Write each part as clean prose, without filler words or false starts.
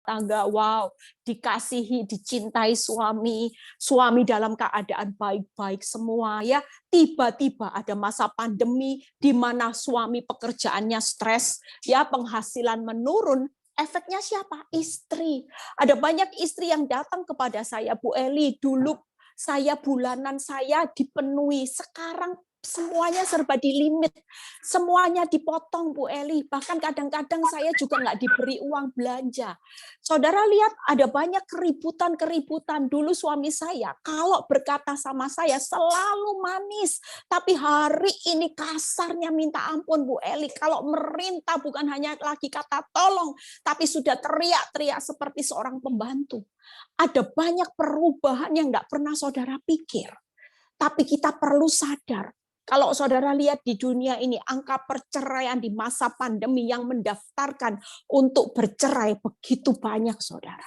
tangga. Wow, dikasihi, dicintai suami, suami dalam keadaan baik-baik semua ya. Tiba-tiba ada masa pandemi di mana suami pekerjaannya stres, ya penghasilan menurun. Efeknya siapa? Istri. Ada banyak istri yang datang kepada saya, Bu Eli, dulu saya bulanan saya dipenuhi, sekarang semuanya serba dilimit, semuanya dipotong Bu Eli, bahkan kadang-kadang saya juga nggak diberi uang belanja. Saudara lihat ada banyak keributan-keributan. Dulu suami saya kalau berkata sama saya selalu manis, tapi hari ini kasarnya minta ampun Bu Eli. Kalau merintah bukan hanya lagi kata tolong, tapi sudah teriak-teriak seperti seorang pembantu. Ada banyak perubahan yang nggak pernah saudara pikir. Tapi kita perlu sadar, kalau saudara lihat di dunia ini, angka perceraian di masa pandemi yang mendaftarkan untuk bercerai begitu banyak, saudara.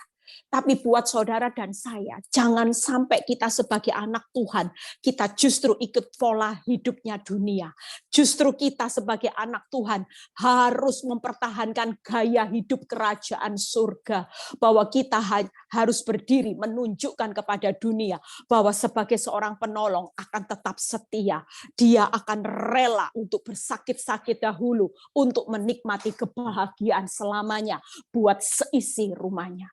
Tapi buat saudara dan saya, jangan sampai kita sebagai anak Tuhan, kita justru ikut pola hidupnya dunia. Justru kita sebagai anak Tuhan harus mempertahankan gaya hidup kerajaan surga. Bahwa kita harus berdiri menunjukkan kepada dunia bahwa sebagai seorang penolong akan tetap setia. Dia akan rela untuk bersakit-sakit dahulu, untuk menikmati kebahagiaan selamanya buat seisi rumahnya.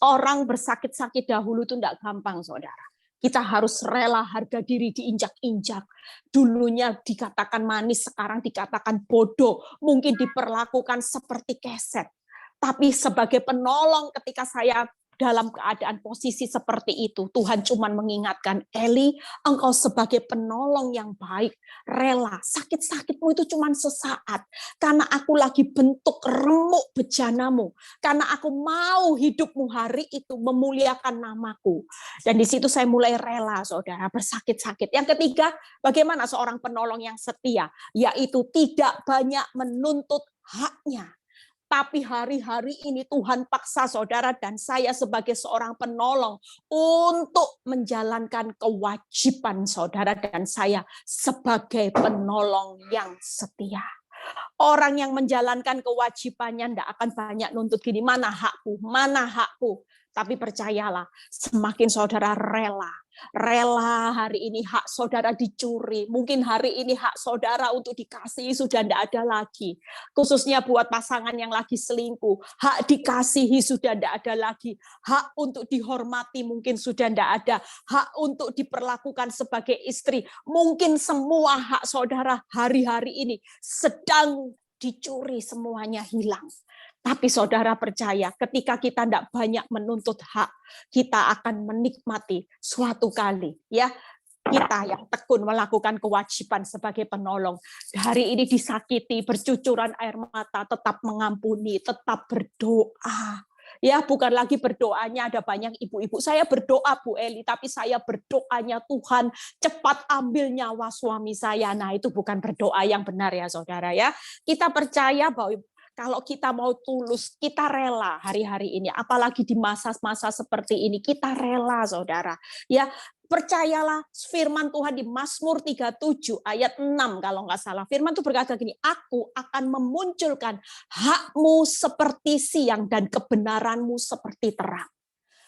Orang bersakit-sakit dahulu itu tidak gampang, saudara. Kita harus rela harga diri diinjak-injak. Dulunya dikatakan manis, sekarang dikatakan bodoh. Mungkin diperlakukan seperti keset. Tapi sebagai penolong ketika saya dalam keadaan posisi seperti itu, Tuhan cuma mengingatkan, Eli, engkau sebagai penolong yang baik, rela, sakit-sakitmu itu cuma sesaat, karena aku lagi bentuk remuk bejanamu, karena aku mau hidupmu hari itu memuliakan namaku. Dan di situ saya mulai rela, saudara, bersakit-sakit. Yang ketiga, bagaimana seorang penolong yang setia, yaitu tidak banyak menuntut haknya. Tapi hari-hari ini Tuhan paksa saudara dan saya sebagai seorang penolong untuk menjalankan kewajiban saudara dan saya sebagai penolong yang setia. Orang yang menjalankan kewajibannya tidak akan banyak nuntut gini, mana hakku, mana hakku. Tapi percayalah, semakin saudara rela hari ini hak saudara dicuri, mungkin hari ini hak saudara untuk dikasihi sudah tidak ada lagi. Khususnya buat pasangan yang lagi selingkuh, hak dikasihi sudah tidak ada lagi. Hak untuk dihormati mungkin sudah tidak ada. Hak untuk diperlakukan sebagai istri, mungkin semua hak saudara hari-hari ini sedang dicuri, semuanya hilang. Tapi saudara percaya, ketika kita tidak banyak menuntut hak, kita akan menikmati suatu kali, ya, kita yang tekun melakukan kewajiban sebagai penolong. Hari ini disakiti, bercucuran air mata, tetap mengampuni, tetap berdoa. Ya, bukan lagi berdoanya ada banyak ibu-ibu. Saya berdoa Bu Eli, tapi saya berdoanya Tuhan cepat ambil nyawa suami saya. Nah, itu bukan berdoa yang benar ya saudara ya. Kita percaya bahwa kalau kita mau tulus, kita rela hari-hari ini, apalagi di masa-masa seperti ini, kita rela, saudara. Ya, percayalah firman Tuhan di Mazmur 37 ayat 6 kalau nggak salah. Firman itu berkata gini, aku akan memunculkan hakmu seperti siang dan kebenaranmu seperti terang.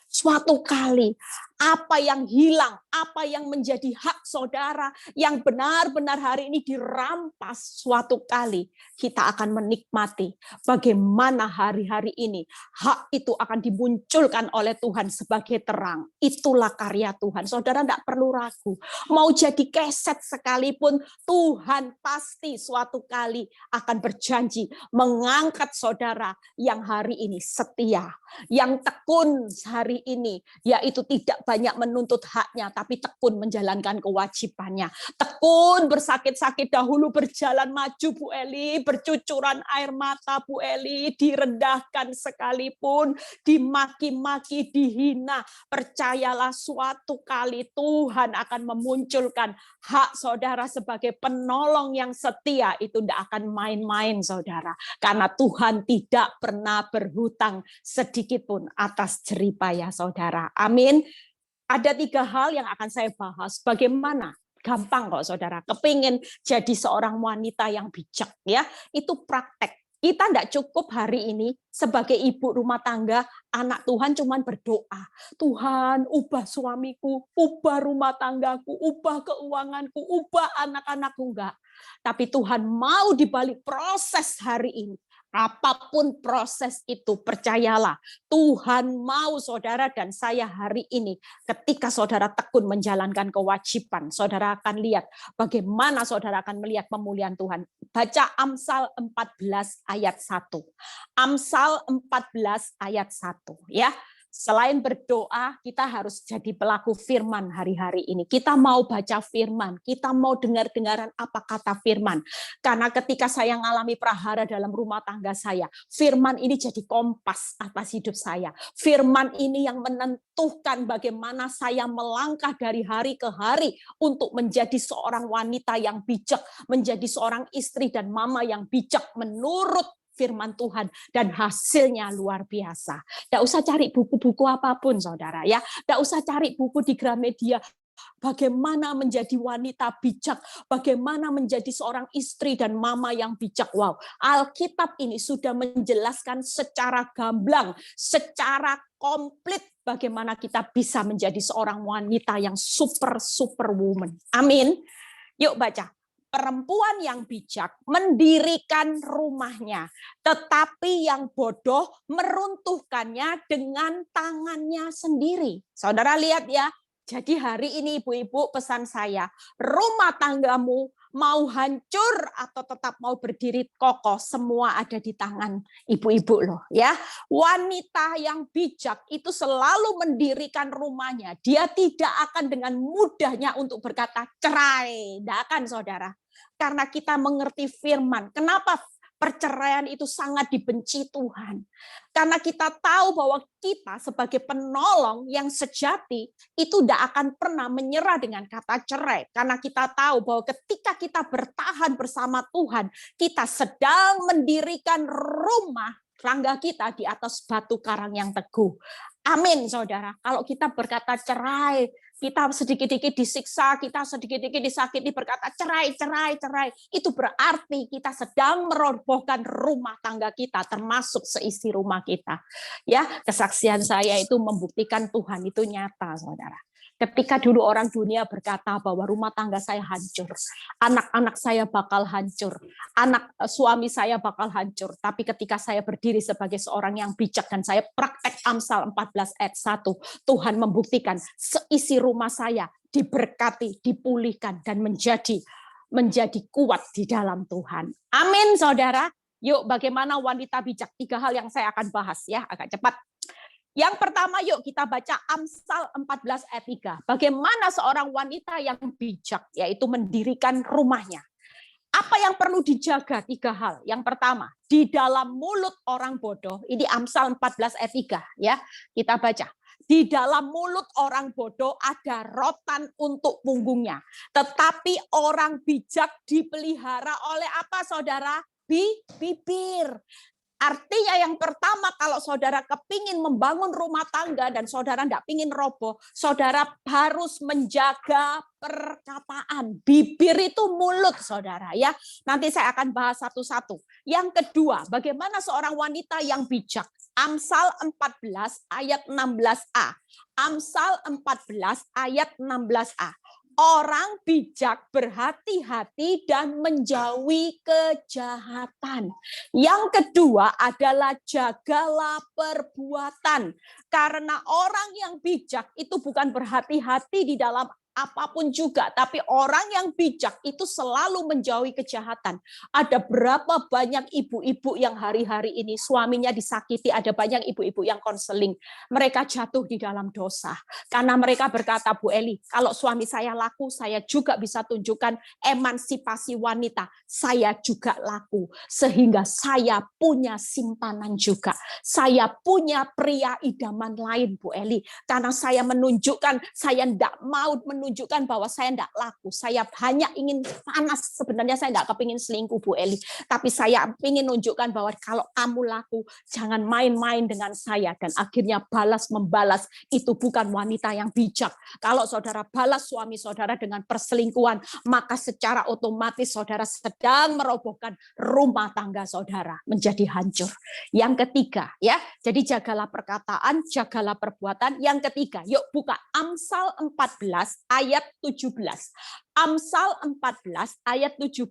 Suatu kali, apa yang hilang, apa yang menjadi hak saudara, yang benar-benar hari ini dirampas, suatu kali kita akan menikmati bagaimana hari-hari ini hak itu akan dimunculkan oleh Tuhan sebagai terang. Itulah karya Tuhan. Saudara tidak perlu ragu. Mau jadi keset sekalipun, Tuhan pasti suatu kali akan berjanji mengangkat saudara yang hari ini setia, yang tekun hari ini, yaitu tidak banyak menuntut haknya, tapi tekun menjalankan kewajibannya. Tekun bersakit-sakit dahulu, berjalan maju Bu Eli, bercucuran air mata Bu Eli, direndahkan sekalipun, dimaki-maki, dihina. Percayalah suatu kali Tuhan akan memunculkan hak saudara sebagai penolong yang setia, itu tidak akan main-main saudara. Karena Tuhan tidak pernah berhutang sedikit pun atas jeripaya saudara. Amin. Ada 3 hal yang akan saya bahas. Bagaimana? Gampang kok saudara. Kepingin jadi seorang wanita yang bijak ya. Itu praktek. Kita tidak cukup hari ini sebagai ibu rumah tangga, anak Tuhan cuman berdoa. Tuhan, ubah suamiku, ubah rumah tanggaku, ubah keuanganku, ubah anak-anakku. Enggak. Tapi Tuhan mau di balik proses hari ini. Apapun proses itu, percayalah, Tuhan mau saudara dan saya hari ini, ketika saudara tekun menjalankan kewajiban, saudara akan lihat bagaimana saudara akan melihat pemulihan Tuhan. Baca Amsal 14 ayat 1. Amsal 14 ayat 1 ya. Selain berdoa, kita harus jadi pelaku firman hari-hari ini. Kita mau baca firman, kita mau dengar-dengaran apa kata firman. Karena ketika saya mengalami prahara dalam rumah tangga saya, firman ini jadi kompas atas hidup saya. Firman ini yang menentukan bagaimana saya melangkah dari hari ke hari untuk menjadi seorang wanita yang bijak, menjadi seorang istri dan mama yang bijak menurut firman Tuhan, dan hasilnya luar biasa. Tidak usah cari buku-buku apapun, saudara ya. Tidak usah cari buku di Gramedia. Bagaimana menjadi wanita bijak, bagaimana menjadi seorang istri dan mama yang bijak. Wow, Alkitab ini sudah menjelaskan secara gamblang, secara komplit bagaimana kita bisa menjadi seorang wanita yang super woman. Amin. Yuk baca. Perempuan yang bijak mendirikan rumahnya, tetapi yang bodoh meruntuhkannya dengan tangannya sendiri. Saudara lihat ya, jadi hari ini ibu-ibu pesan saya, rumah tanggamu mau hancur atau tetap mau berdiri kokoh, semua ada di tangan ibu-ibu loh ya. Wanita yang bijak itu selalu mendirikan rumahnya. Dia tidak akan dengan mudahnya untuk berkata cerai. Tidak akan, saudara. Karena kita mengerti firman. Kenapa perceraian itu sangat dibenci Tuhan? Karena kita tahu bahwa kita sebagai penolong yang sejati itu tidak akan pernah menyerah dengan kata cerai. Karena kita tahu bahwa ketika kita bertahan bersama Tuhan, kita sedang mendirikan rumah tangga kita di atas batu karang yang teguh. Amin, saudara. Kalau kita berkata cerai, kita sedikit-sedikit disiksa, kita sedikit-sedikit disakiti, berkata cerai. Itu berarti kita sedang merobohkan rumah tangga kita, termasuk seisi rumah kita. Ya, kesaksian saya itu membuktikan Tuhan itu nyata, saudara. Ketika dulu orang dunia berkata bahwa rumah tangga saya hancur, anak-anak saya bakal hancur, suami saya bakal hancur. Tapi ketika saya berdiri sebagai seorang yang bijak dan saya praktek Amsal 14 ayat 1, Tuhan membuktikan seisi rumah saya diberkati, dipulihkan, dan menjadi kuat di dalam Tuhan. Amin, saudara. Yuk, bagaimana wanita bijak? 3 hal yang saya akan bahas ya, agak cepat. Yang pertama, yuk kita baca Amsal 14 ayat 3. Bagaimana seorang wanita yang bijak, yaitu mendirikan rumahnya. Apa yang perlu dijaga? 3 hal. Yang pertama, di dalam mulut orang bodoh, ini Amsal 14 ayat 3. Ya, kita baca. Di dalam mulut orang bodoh ada rotan untuk punggungnya. Tetapi orang bijak dipelihara oleh apa, saudara? Bibir. Artinya yang pertama, kalau saudara kepingin membangun rumah tangga dan saudara tidak pingin roboh, saudara harus menjaga perkataan. Bibir itu mulut, saudara ya. Nanti saya akan bahas satu-satu. Yang kedua, bagaimana seorang wanita yang bijak? Amsal 14 ayat 16a. Amsal 14 ayat 16a. Orang bijak berhati-hati dan menjauhi kejahatan. Yang kedua adalah jagalah perbuatan. Karena orang yang bijak itu bukan berhati-hati di dalam apapun juga, tapi orang yang bijak itu selalu menjauhi kejahatan. Ada berapa banyak ibu-ibu yang hari-hari ini suaminya disakiti, ada banyak ibu-ibu yang konseling. Mereka jatuh di dalam dosa. Karena mereka berkata, Bu Eli, kalau suami saya laku, saya juga bisa tunjukkan emansipasi wanita. Saya juga laku. Sehingga saya punya simpanan juga. Saya punya pria idaman lain, Bu Eli. Karena saya menunjukkan, saya tidak mau menunjukkan menunjukkan bahwa saya tidak laku. Saya hanya ingin panas. Sebenarnya saya nggak kepingin selingkuh, Bu Eli. Tapi saya ingin menunjukkan bahwa kalau kamu laku, jangan main-main dengan saya. Dan akhirnya balas-membalas, itu bukan wanita yang bijak. Kalau saudara balas suami saudara dengan perselingkuhan, maka secara otomatis saudara sedang merobohkan rumah tangga saudara menjadi hancur. Yang ketiga, ya, jadi jagalah perkataan, jagalah perbuatan. Yang ketiga, yuk buka Amsal 14 ayat 17. Amsal 14 ayat 17.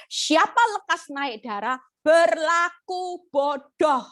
Siapa lekas naik darah berlaku bodoh,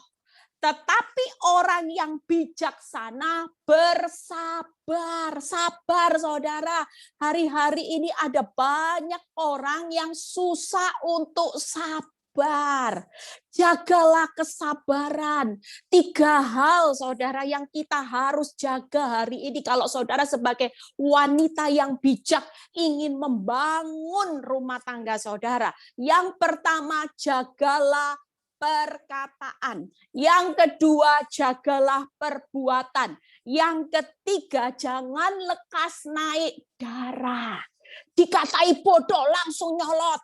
tetapi orang yang bijaksana bersabar. Sabar, saudara. Hari-hari ini ada banyak orang yang susah untuk sabar. Jagalah kesabaran. 3 hal, saudara, yang kita harus jaga hari ini. Kalau saudara sebagai wanita yang bijak ingin membangun rumah tangga saudara. Yang pertama, jagalah perkataan. Yang kedua, jagalah perbuatan. Yang ketiga, jangan lekas naik darah. Dikatai bodoh langsung nyolot.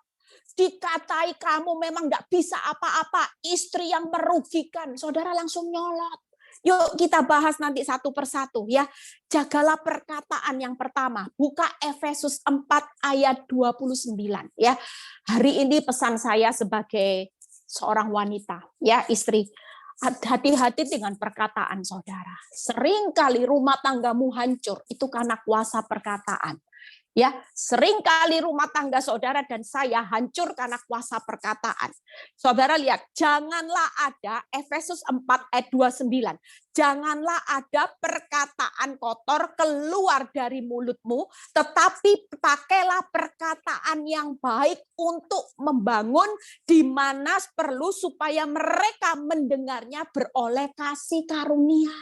Dikatai kamu memang tidak bisa apa-apa, istri yang merugikan, saudara langsung nyolot. Yuk kita bahas nanti satu persatu ya. Jagalah perkataan yang pertama. Buka Efesus 4 ayat 29 ya. Hari ini pesan saya sebagai seorang wanita, ya istri, hati-hati dengan perkataan saudara. Seringkali rumah tanggamu hancur itu karena kuasa perkataan. Ya, seringkali rumah tangga saudara dan saya hancur karena kuasa perkataan. Saudara lihat, janganlah ada Efesus 4 ayat 29. Janganlah ada perkataan kotor keluar dari mulutmu, tetapi pakailah perkataan yang baik untuk membangun di mana perlu supaya mereka mendengarnya beroleh kasih karunia.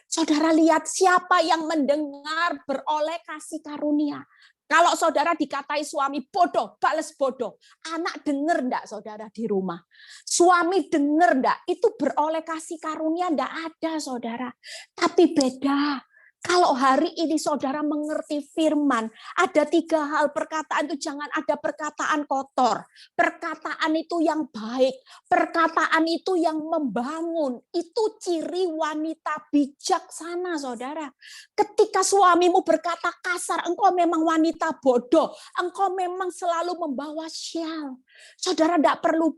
Saudara lihat siapa yang mendengar beroleh kasih karunia. Kalau saudara dikatai suami bodoh, balas bodoh. Anak dengar enggak saudara di rumah? Suami dengar enggak? Itu beroleh kasih karunia enggak ada saudara. Tapi beda. Kalau hari ini saudara mengerti firman, ada 3 hal perkataan itu, jangan ada perkataan kotor. Perkataan itu yang baik, perkataan itu yang membangun. Itu ciri wanita bijaksana saudara. Ketika suamimu berkata kasar, engkau memang wanita bodoh, engkau memang selalu membawa sial. Saudara tidak perlu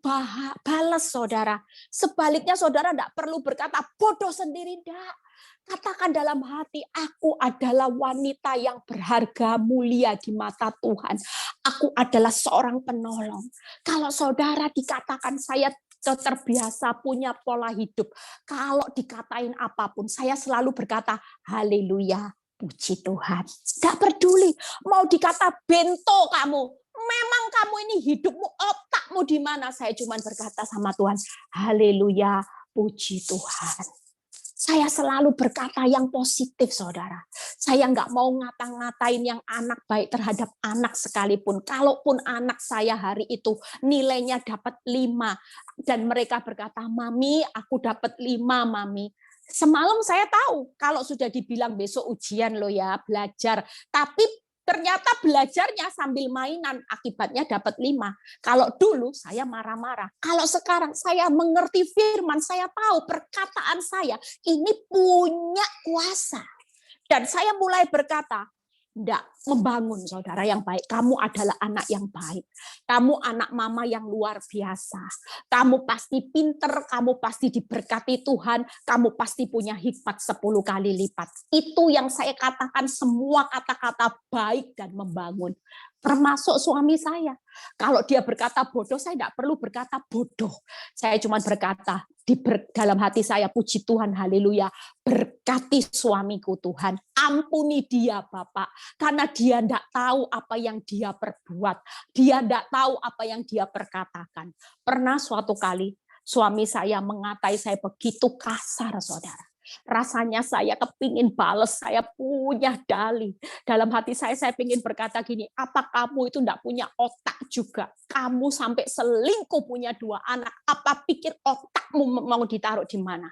balas saudara. Sebaliknya saudara tidak perlu berkata bodoh sendiri, tidak. Katakan dalam hati, aku adalah wanita yang berharga mulia di mata Tuhan. Aku adalah seorang penolong. Kalau saudara dikatakan saya terbiasa punya pola hidup, kalau dikatain apapun, saya selalu berkata, haleluya, puji Tuhan. Tidak peduli, mau dikata bento kamu, memang kamu ini hidupmu, otakmu di mana, saya cuma berkata sama Tuhan, haleluya, puji Tuhan. Saya selalu berkata yang positif, saudara. Saya nggak mau ngata-ngatain yang anak baik terhadap anak sekalipun. Kalaupun anak saya hari itu nilainya dapat 5, dan mereka berkata, Mami, aku dapat 5, Mami. Semalam saya tahu, kalau sudah dibilang besok ujian loh ya, belajar. Tapi ternyata belajarnya sambil mainan, akibatnya dapat 5. Kalau dulu saya marah-marah. Kalau sekarang saya mengerti firman, saya tahu perkataan saya ini punya kuasa. Dan saya mulai berkata, enggak, membangun saudara yang baik. Kamu adalah anak yang baik. Kamu anak mama yang luar biasa. Kamu pasti pinter, kamu pasti diberkati Tuhan, kamu pasti punya hikmat 10 kali lipat. Itu yang saya katakan, semua kata-kata baik dan membangun. Termasuk suami saya. Kalau dia berkata bodoh, saya tidak perlu berkata bodoh. Saya cuma berkata, dalam hati saya, puji Tuhan, haleluya, berkati suamiku Tuhan, ampuni dia Bapak, karena dia tidak tahu apa yang dia perbuat, dia tidak tahu apa yang dia perkatakan. Pernah suatu kali, suami saya mengatai saya begitu kasar, saudara. Rasanya saya kepingin bales, saya punya dalih. Dalam hati saya ingin berkata gini, apa kamu itu enggak punya otak juga? Kamu sampai selingkuh punya 2 anak, apa pikir otakmu mau ditaruh di mana?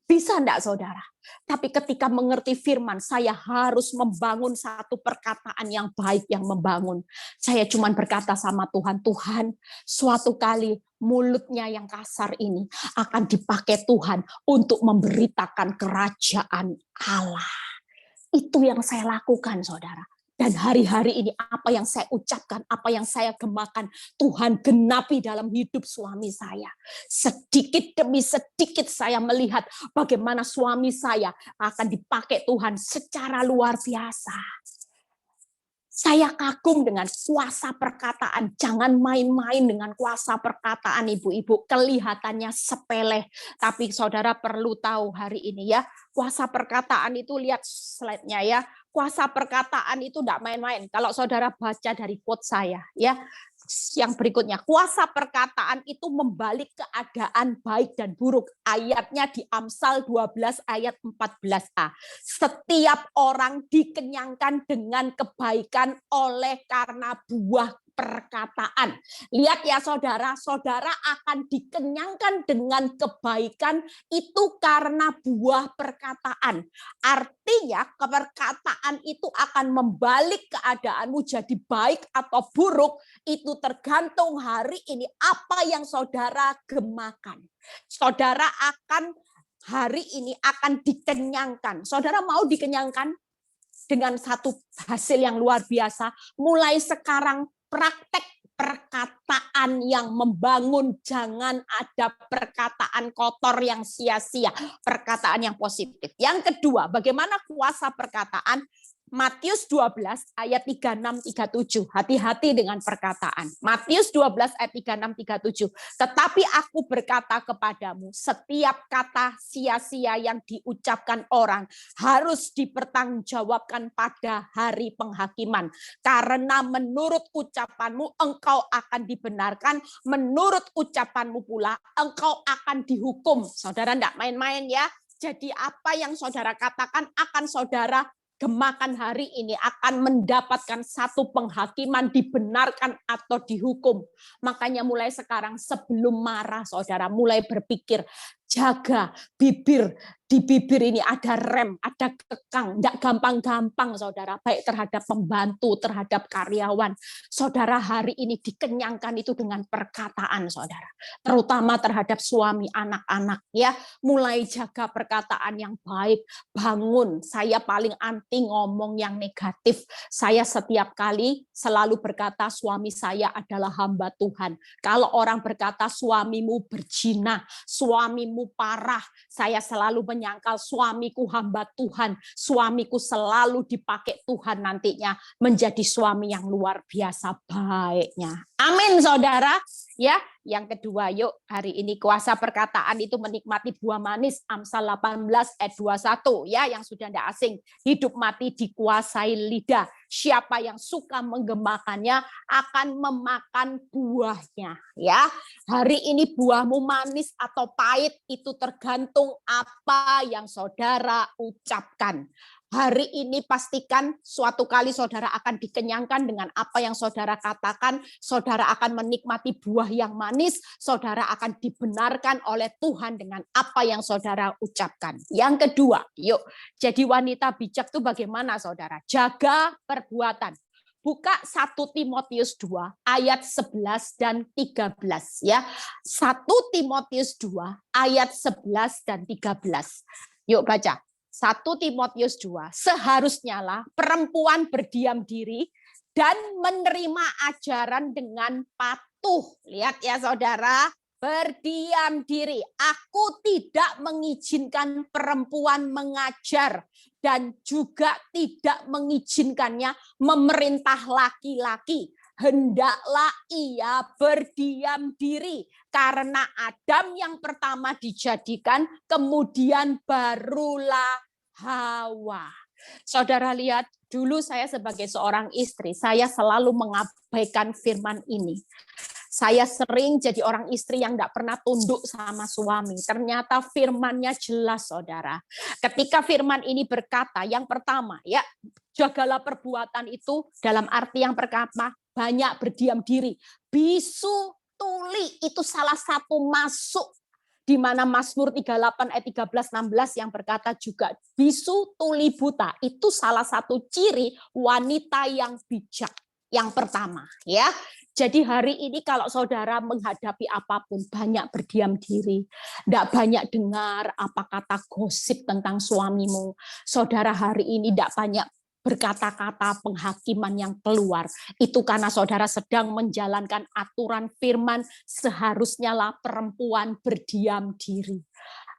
Bisa enggak saudara? Tapi ketika mengerti firman, saya harus membangun satu perkataan yang baik, yang membangun. Saya cuma berkata sama Tuhan, Tuhan, suatu kali mulutnya yang kasar ini akan dipakai Tuhan untuk memberitakan kerajaan Allah. Itu yang saya lakukan, saudara. Dan hari-hari ini apa yang saya ucapkan, apa yang saya gemakan, Tuhan genapi dalam hidup suami saya. Sedikit demi sedikit saya melihat bagaimana suami saya akan dipakai Tuhan secara luar biasa. Saya kagum dengan kuasa perkataan. Jangan main-main dengan kuasa perkataan, ibu-ibu. Kelihatannya sepele, tapi saudara perlu tahu hari ini ya, kuasa perkataan itu, lihat slide-nya ya. Kuasa perkataan itu tidak main-main. Kalau saudara baca dari quote saya ya, yang berikutnya, kuasa perkataan itu membalik keadaan baik dan buruk. Ayatnya di Amsal 12 ayat 14a. Setiap orang dikenyangkan dengan kebaikan oleh karena buah perkataan. Lihat ya saudara, saudara akan dikenyangkan dengan kebaikan itu karena buah perkataan. Artinya perkataan itu akan membalik keadaanmu jadi baik atau buruk, itu tergantung hari ini apa yang saudara gemakan. Saudara akan hari ini akan dikenyangkan. Saudara mau dikenyangkan dengan satu hasil yang luar biasa? Mulai sekarang praktek perkataan yang membangun, jangan ada perkataan kotor yang sia-sia, perkataan yang positif. Yang kedua, bagaimana kuasa perkataan? Matius 12 ayat 36-37. Hati-hati dengan perkataan. Matius 12 ayat 36-37. Tetapi aku berkata kepadamu, setiap kata sia-sia yang diucapkan orang harus dipertanggungjawabkan pada hari penghakiman. Karena menurut ucapanmu engkau akan dibenarkan, menurut ucapanmu pula engkau akan dihukum. Saudara tidak main-main ya. Jadi apa yang saudara katakan akan saudara gemakan hari ini, akan mendapatkan satu penghakiman, dibenarkan atau dihukum. Makanya mulai sekarang sebelum marah saudara, mulai berpikir, jaga bibir. Di bibir ini ada rem, ada kekang, tidak gampang-gampang saudara, baik terhadap pembantu, terhadap karyawan. Saudara hari ini dikenyangkan itu dengan perkataan saudara, terutama terhadap suami, anak-anak ya. Mulai jaga perkataan yang baik, bangun. Saya paling anti ngomong yang negatif. Saya setiap kali selalu berkata suami saya adalah hamba Tuhan. Kalau orang berkata suamimu berzina, suamimu parah, saya selalu menyangkal suamiku hamba Tuhan, suamiku selalu dipakai Tuhan nantinya menjadi suami yang luar biasa baiknya. Amin saudara. Ya, yang kedua, yuk hari ini kuasa perkataan itu menikmati buah manis. Amsal 18 ayat 21 ya, yang sudah tidak asing. Hidup mati dikuasai lidah. Siapa yang suka menggemakannya akan memakan buahnya ya. Hari ini buahmu manis atau pahit itu tergantung apa yang saudara ucapkan. Hari ini pastikan suatu kali saudara akan dikenyangkan dengan apa yang saudara katakan, saudara akan menikmati buah yang manis, saudara akan dibenarkan oleh Tuhan dengan apa yang saudara ucapkan. Yang kedua, yuk, jadi wanita bijak itu bagaimana saudara? Jaga perbuatan. Buka 1 Timotius 2 ayat 11 dan 13 ya. 1 Timotius 2 ayat 11 dan 13. Yuk baca. 1 Timotius 2, seharusnya lah perempuan berdiam diri dan menerima ajaran dengan patuh. Lihat ya saudara, berdiam diri. Aku tidak mengizinkan perempuan mengajar dan juga tidak mengizinkannya memerintah laki-laki. Hendaklah ia berdiam diri karena Adam yang pertama dijadikan, kemudian barulah Hawa. Saudara lihat, dulu saya sebagai seorang istri, saya selalu mengabaikan firman ini. Saya sering jadi orang istri yang tidak pernah tunduk sama suami. Ternyata firmannya jelas, saudara. Ketika firman ini berkata, yang pertama, ya, jagalah perbuatan itu dalam arti yang pertama, banyak berdiam diri. Bisu tuli itu salah satu masuk di mana Mazmur 38 ayat 13-16 yang berkata juga bisu tuli buta itu salah satu ciri wanita yang bijak yang pertama ya. Jadi hari ini kalau saudara menghadapi apapun banyak berdiam diri, tidak banyak dengar apa kata gosip tentang suamimu. Saudara hari ini tidak banyak berkata-kata penghakiman yang keluar. Itu karena saudara sedang menjalankan aturan firman, seharusnya lah perempuan berdiam diri.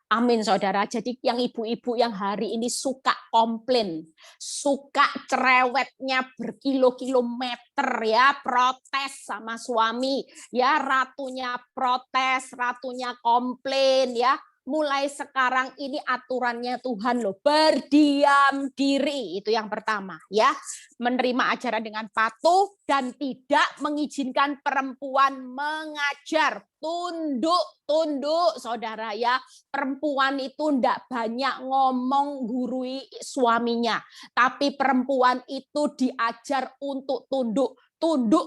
Amin saudara. Jadi yang ibu-ibu yang hari ini suka komplain, suka cerewetnya berkilo-kilometer ya, protes sama suami, ya ratunya protes, ratunya komplain ya. Mulai sekarang ini aturannya Tuhan loh, berdiam diri, itu yang pertama ya. Menerima ajaran dengan patuh dan tidak mengizinkan perempuan mengajar. Tunduk saudara ya. Perempuan itu tidak banyak ngomong gurui suaminya, tapi perempuan itu diajar untuk tunduk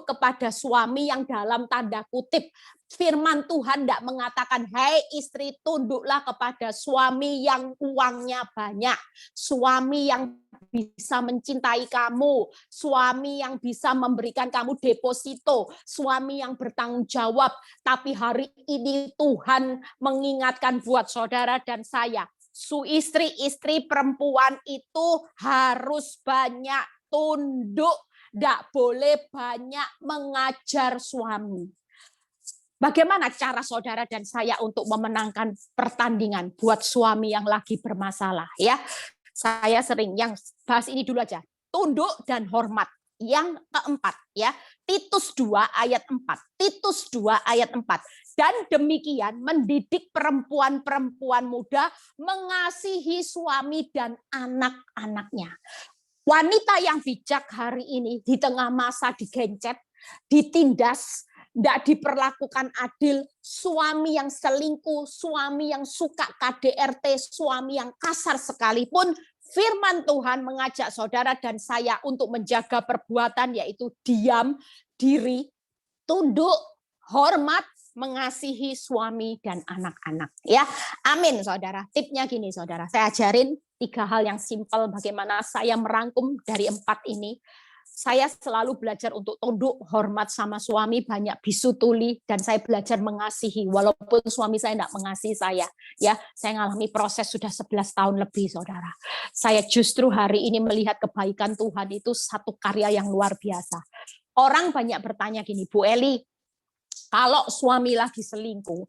kepada suami yang dalam tanda kutip. Firman Tuhan tidak mengatakan, hei istri tunduklah kepada suami yang uangnya banyak, suami yang bisa mencintai kamu, suami yang bisa memberikan kamu deposito, suami yang bertanggung jawab. Tapi hari ini Tuhan mengingatkan buat saudara dan saya, istri perempuan itu harus banyak tunduk, tidak boleh banyak mengajar suami. Bagaimana cara saudara dan saya untuk memenangkan pertandingan buat suami yang lagi bermasalah ya? Saya sering yang bahas ini dulu aja. Tunduk dan hormat. Yang keempat ya, Titus 2 ayat 4. Titus 2 ayat 4. Dan demikian mendidik perempuan-perempuan muda mengasihi suami dan anak-anaknya. Wanita yang bijak hari ini di tengah masa digencet, ditindas, tidak diperlakukan adil, suami yang selingkuh, suami yang suka KDRT, suami yang kasar sekalipun, firman Tuhan mengajak saudara dan saya untuk menjaga perbuatan, yaitu diam diri, tunduk, hormat, mengasihi suami dan anak-anak. Ya, amin saudara. Tipnya gini saudara, saya ajarin 3 hal yang simpel bagaimana saya merangkum dari 4 ini. Saya selalu belajar untuk tunduk, hormat sama suami, banyak bisu tuli, dan saya belajar mengasihi. Walaupun suami saya tidak mengasihi saya, ya, saya mengalami proses sudah 11 tahun lebih, saudara. Saya justru hari ini melihat kebaikan Tuhan itu satu karya yang luar biasa. Orang banyak bertanya gini, Bu Eli, kalau suami lagi selingkuh,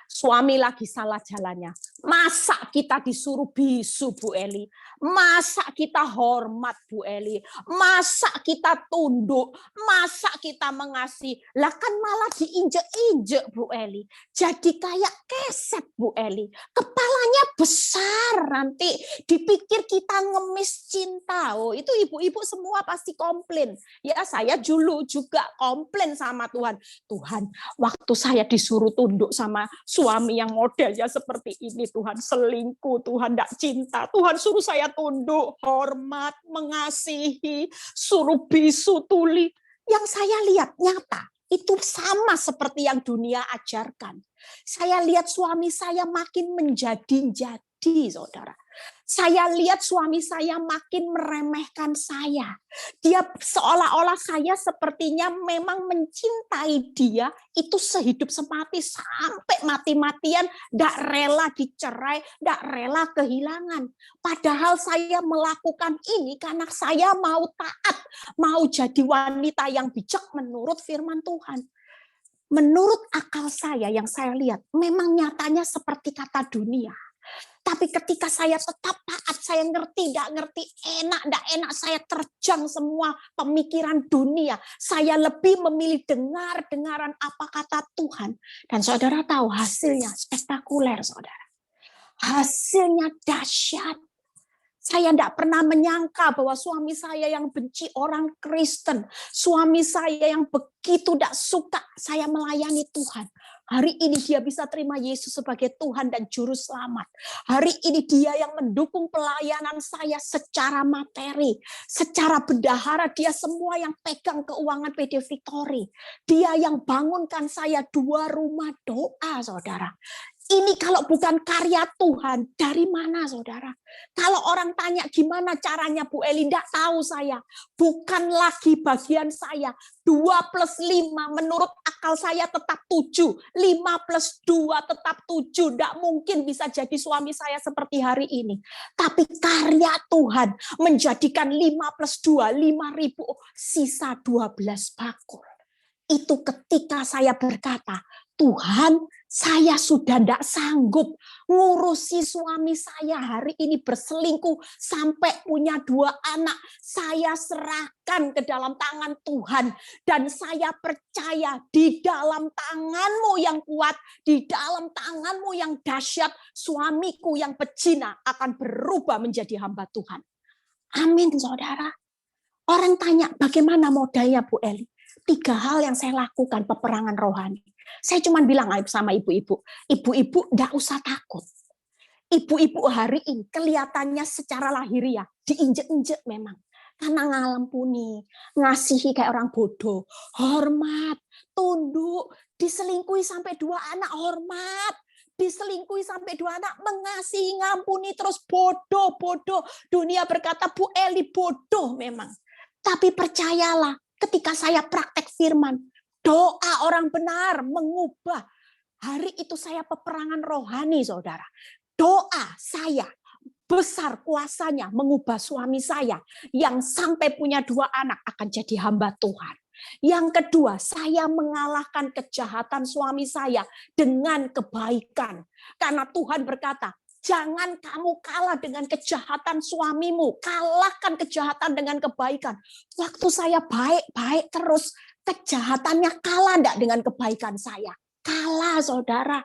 suami lagi salah jalannya, masa kita disuruh bisu Bu Eli? Masa kita hormat Bu Eli? Masa kita tunduk? Masa kita mengasihi? Lah kan malah diinjek-injek Bu Eli. Jadi kayak keset Bu Eli. Kepalanya besar, nanti dipikir kita ngemis cinta. Oh, itu ibu-ibu semua pasti komplain. Ya, saya dulu juga komplain sama Tuhan. Tuhan, waktu saya disuruh tunduk sama suami yang modelnya seperti ini, Tuhan selingkuh, Tuhan tidak cinta, Tuhan suruh saya tunduk, hormat, mengasihi, suruh bisu tuli. Yang saya lihat nyata, itu sama seperti yang dunia ajarkan. Saya lihat suami saya makin menjadi-jadi, saudara. Saya lihat suami saya makin meremehkan saya. Dia seolah-olah saya sepertinya memang mencintai dia, itu sehidup semati sampai mati-matian, tidak rela dicerai, tidak rela kehilangan. Padahal saya melakukan ini karena saya mau taat, mau jadi wanita yang bijak menurut firman Tuhan. Menurut akal saya yang saya lihat, memang nyatanya seperti kata dunia. Tapi ketika saya tetap taat, saya ngerti, tidak ngerti, enak, tidak enak, saya terjang semua pemikiran dunia. Saya lebih memilih dengaran apa kata Tuhan. Dan saudara tahu hasilnya spektakuler, saudara. Hasilnya dahsyat. Saya tidak pernah menyangka bahwa suami saya yang benci orang Kristen, suami saya yang begitu tidak suka saya melayani Tuhan, hari ini dia bisa terima Yesus sebagai Tuhan dan Juru Selamat. Hari ini dia yang mendukung pelayanan saya secara materi, secara bendahara, dia semua yang pegang keuangan PD Victory. Dia yang bangunkan saya 2 rumah doa, saudara. Ini kalau bukan karya Tuhan, dari mana saudara? Kalau orang tanya gimana caranya Bu Eli, tidak tahu saya. Bukan lagi bagian saya. 2 plus 5 menurut akal saya tetap 7. 5 plus 2 tetap 7. Tidak mungkin bisa jadi suami saya seperti hari ini. Tapi karya Tuhan menjadikan 5 plus 2, 5.000, sisa 12 bakul. Itu ketika saya berkata, Tuhan, saya sudah tidak sanggup ngurusi suami saya hari ini berselingkuh sampai punya 2 anak. Saya serahkan ke dalam tangan Tuhan dan saya percaya di dalam tangan-Mu yang kuat, di dalam tangan-Mu yang dahsyat, suamiku yang pezina akan berubah menjadi hamba Tuhan. Amin, saudara. Orang tanya, bagaimana modalnya Bu Eli? 3 hal yang saya lakukan peperangan rohani. Saya cuma bilang sama ibu-ibu, ibu-ibu enggak usah takut. Ibu-ibu hari ini kelihatannya secara lahiriah diinjek-injek memang. Karena ngalampuni, ngasihi kayak orang bodoh. Hormat, tunduk, diselingkuhi sampai 2 anak, hormat. Diselingkuhi sampai 2 anak, mengasihi, ngampuni, terus bodoh. Dunia berkata, Bu Eli bodoh memang. Tapi percayalah, ketika saya praktek firman, doa orang benar mengubah. Hari itu saya peperangan rohani, saudara. Doa saya besar kuasanya mengubah suami saya yang sampai punya 2 anak akan jadi hamba Tuhan. Yang kedua, saya mengalahkan kejahatan suami saya dengan kebaikan. Karena Tuhan berkata, jangan kamu kalah dengan kejahatan suamimu. Kalahkan kejahatan dengan kebaikan. Waktu saya baik-baik terus, kejahatannya kalah enggak dengan kebaikan saya? Kalah, saudara.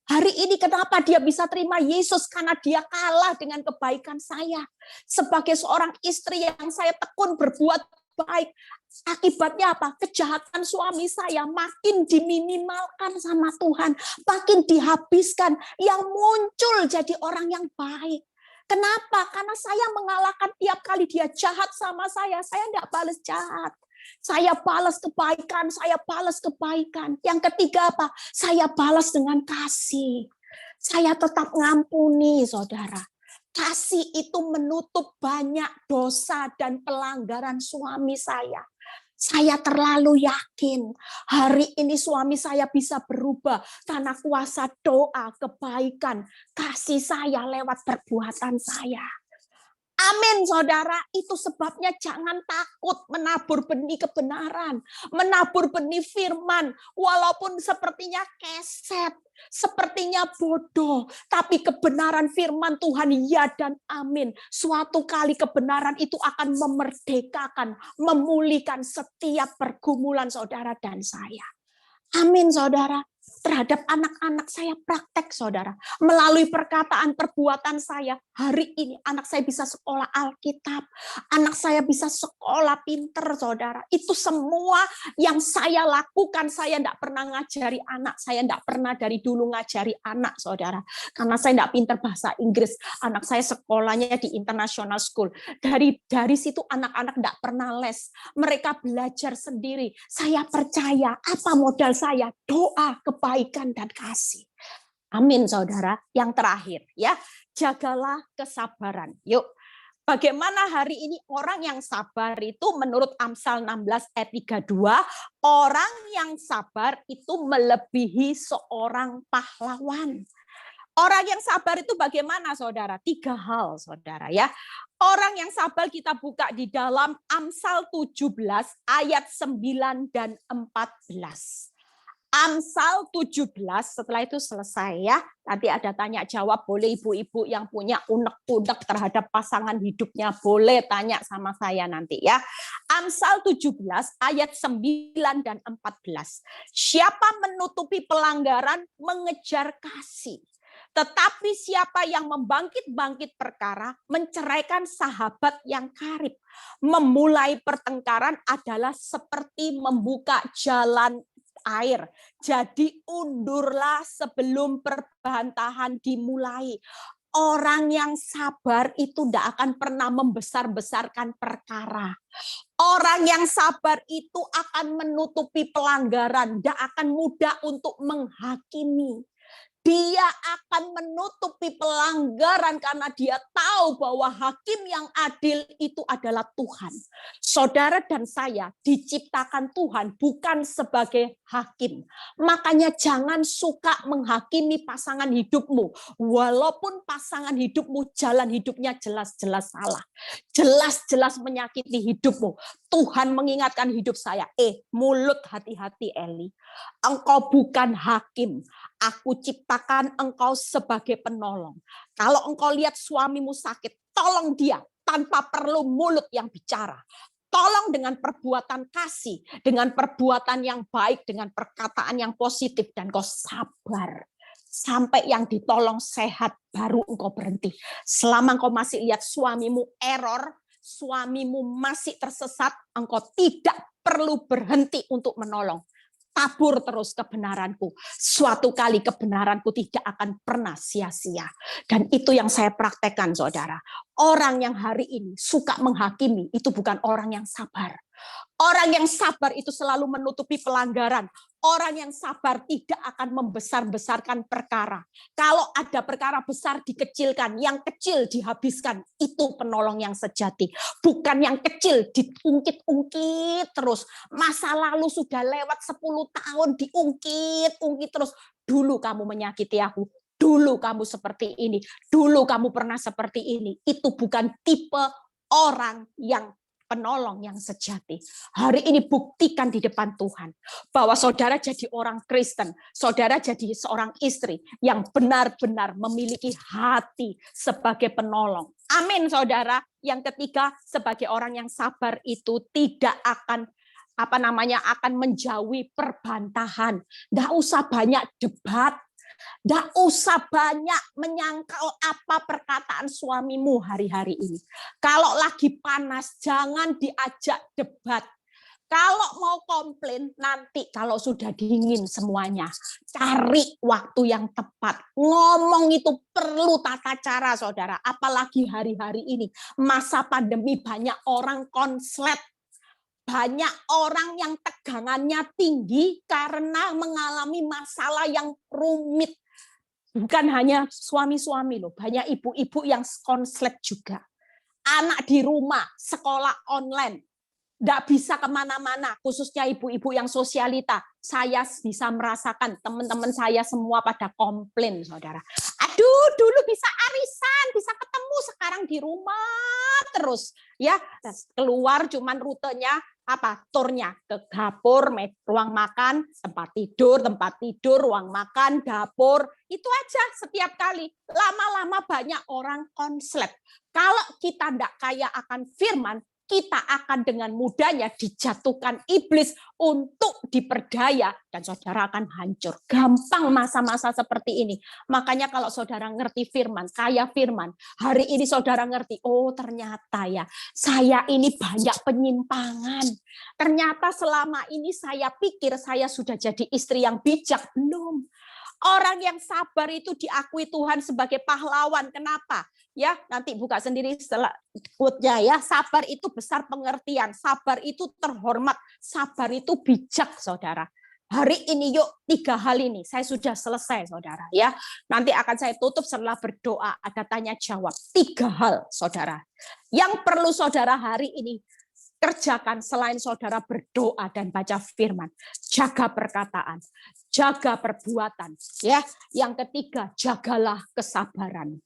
Hari ini kenapa dia bisa terima Yesus? Karena dia kalah dengan kebaikan saya. Sebagai seorang istri yang saya tekun berbuat baik. Akibatnya apa? Kejahatan suami saya makin diminimalkan sama Tuhan. Makin dihabiskan. Yang muncul jadi orang yang baik. Kenapa? Karena saya mengalahkan tiap kali dia jahat sama saya. Saya tidak balas jahat. Saya balas kebaikan, saya balas kebaikan. Yang ketiga apa? Saya balas dengan kasih. Saya tetap ngampuni, saudara. Kasih itu menutup banyak dosa dan pelanggaran suami saya. Saya terlalu yakin hari ini suami saya bisa berubah karena kuasa doa, kebaikan, kasih saya lewat perbuatan saya. Amin, saudara. Itu sebabnya jangan takut menabur benih kebenaran, menabur benih firman, walaupun sepertinya keset, sepertinya bodoh, tapi kebenaran firman Tuhan ya dan amin. Suatu kali kebenaran itu akan memerdekakan, memulihkan setiap pergumulan saudara dan saya. Amin, saudara. Terhadap anak-anak saya praktek, saudara. Melalui perkataan perbuatan saya, hari ini anak saya bisa sekolah Alkitab. Anak saya bisa sekolah pinter, saudara. Itu semua yang saya lakukan. Saya tidak pernah ngajari anak. Saya tidak pernah dari dulu ngajari anak, saudara. Karena saya tidak pinter bahasa Inggris. Anak saya sekolahnya di international school. Dari situ anak-anak tidak pernah les. Mereka belajar sendiri. Saya percaya apa modal saya? Doa, kebaikan dan kasih. Amin, saudara. Yang terakhir, ya, jagalah kesabaran. Yuk, bagaimana hari ini orang yang sabar itu menurut Amsal 16 ayat 32, orang yang sabar itu melebihi seorang pahlawan. Orang yang sabar itu bagaimana, saudara? 3 hal, saudara, ya. Orang yang sabar kita buka di dalam Amsal 17 ayat 9 dan 14. Amsal 17, setelah itu selesai ya. Nanti ada tanya jawab, boleh ibu-ibu yang punya unek-unek terhadap pasangan hidupnya, boleh tanya sama saya nanti ya. Amsal 17 ayat 9 dan 14. Siapa menutupi pelanggaran mengejar kasih. Tetapi siapa yang membangkit-bangkit perkara, menceraikan sahabat yang karib. Memulai pertengkaran adalah seperti membuka jalan air. Jadi undurlah sebelum perbantahan dimulai. Orang yang sabar itu tidak akan pernah membesar-besarkan perkara. Orang yang sabar itu akan menutupi pelanggaran, tidak akan mudah untuk menghakimi. Dia akan menutupi pelanggaran karena dia tahu bahwa hakim yang adil itu adalah Tuhan. Saudara dan saya diciptakan Tuhan bukan sebagai hakim. Makanya jangan suka menghakimi pasangan hidupmu. Walaupun pasangan hidupmu jalan hidupnya jelas-jelas salah. Jelas-jelas menyakiti hidupmu. Tuhan mengingatkan hidup saya. Mulut hati-hati Eli. Engkau bukan hakim. Aku ciptakan engkau sebagai penolong. Kalau engkau lihat suamimu sakit, tolong dia tanpa perlu mulut yang bicara. Tolong dengan perbuatan kasih, dengan perbuatan yang baik, dengan perkataan yang positif, dan kau sabar. Sampai yang ditolong sehat, baru engkau berhenti. Selama engkau masih lihat suamimu error, suamimu masih tersesat, engkau tidak perlu berhenti untuk menolong. Tabur terus kebenaranku. Suatu kali kebenaranku tidak akan pernah sia-sia. Dan itu yang saya praktekkan, saudara. Orang yang hari ini suka menghakimi, itu bukan orang yang sabar. Orang yang sabar itu selalu menutupi pelanggaran. Orang yang sabar tidak akan membesar-besarkan perkara. Kalau ada perkara besar dikecilkan, yang kecil dihabiskan. Itu penolong yang sejati. Bukan yang kecil diungkit-ungkit terus. Masa lalu sudah lewat 10 tahun diungkit-ungkit terus. Dulu kamu menyakiti aku. Dulu kamu seperti ini. Dulu kamu pernah seperti ini. Itu bukan tipe orang yang penolong yang sejati. Hari ini buktikan di depan Tuhan bahwa saudara jadi orang Kristen, saudara jadi seorang istri yang benar-benar memiliki hati sebagai penolong. Amin, saudara. Yang ketiga, sebagai orang yang sabar itu tidak akan akan menjauhi perbantahan. Nggak usah banyak debat. Nggak usah banyak menyangkal apa perkataan suamimu hari-hari ini. Kalau lagi panas, jangan diajak debat. Kalau mau komplain, nanti kalau sudah dingin semuanya. Cari waktu yang tepat. Ngomong itu perlu tata cara, saudara. Apalagi hari-hari ini. Masa pandemi banyak orang konslet. Banyak orang yang tegangannya tinggi karena mengalami masalah yang rumit. Bukan hanya suami-suami loh, banyak ibu-ibu yang konslet juga. Anak di rumah, sekolah online, nggak bisa kemana-mana, khususnya ibu-ibu yang sosialita. Saya bisa merasakan teman-teman saya semua pada komplain, saudara. Aduh, dulu bisa arisan, bisa ketemu, sekarang di rumah terus. Ya, keluar cuman rutenya turnya ke dapur, ruang makan, tempat tidur, ruang makan, dapur. Itu aja setiap kali. Lama-lama banyak orang konslet. Kalau kita tidak kaya akan firman, kita akan dengan mudahnya dijatuhkan iblis untuk diperdaya dan saudara akan hancur. Gampang masa-masa seperti ini. Makanya kalau saudara ngerti firman, kaya firman, hari ini saudara ngerti, oh ternyata ya, saya ini banyak penyimpangan. Ternyata selama ini saya pikir saya sudah jadi istri yang bijak. Belum. Orang yang sabar itu diakui Tuhan sebagai pahlawan. Kenapa? Ya, nanti buka sendiri setelah quote-nya ya. Sabar itu besar pengertian, sabar itu terhormat, sabar itu bijak, saudara. Hari ini yuk 3 hal ini saya sudah selesai, saudara ya. Nanti akan saya tutup setelah berdoa, ada tanya jawab. 3 hal, saudara. Yang perlu saudara hari ini kerjakan selain saudara berdoa dan baca firman, jaga perkataan, jaga perbuatan, ya. Yang ketiga, jagalah kesabaran.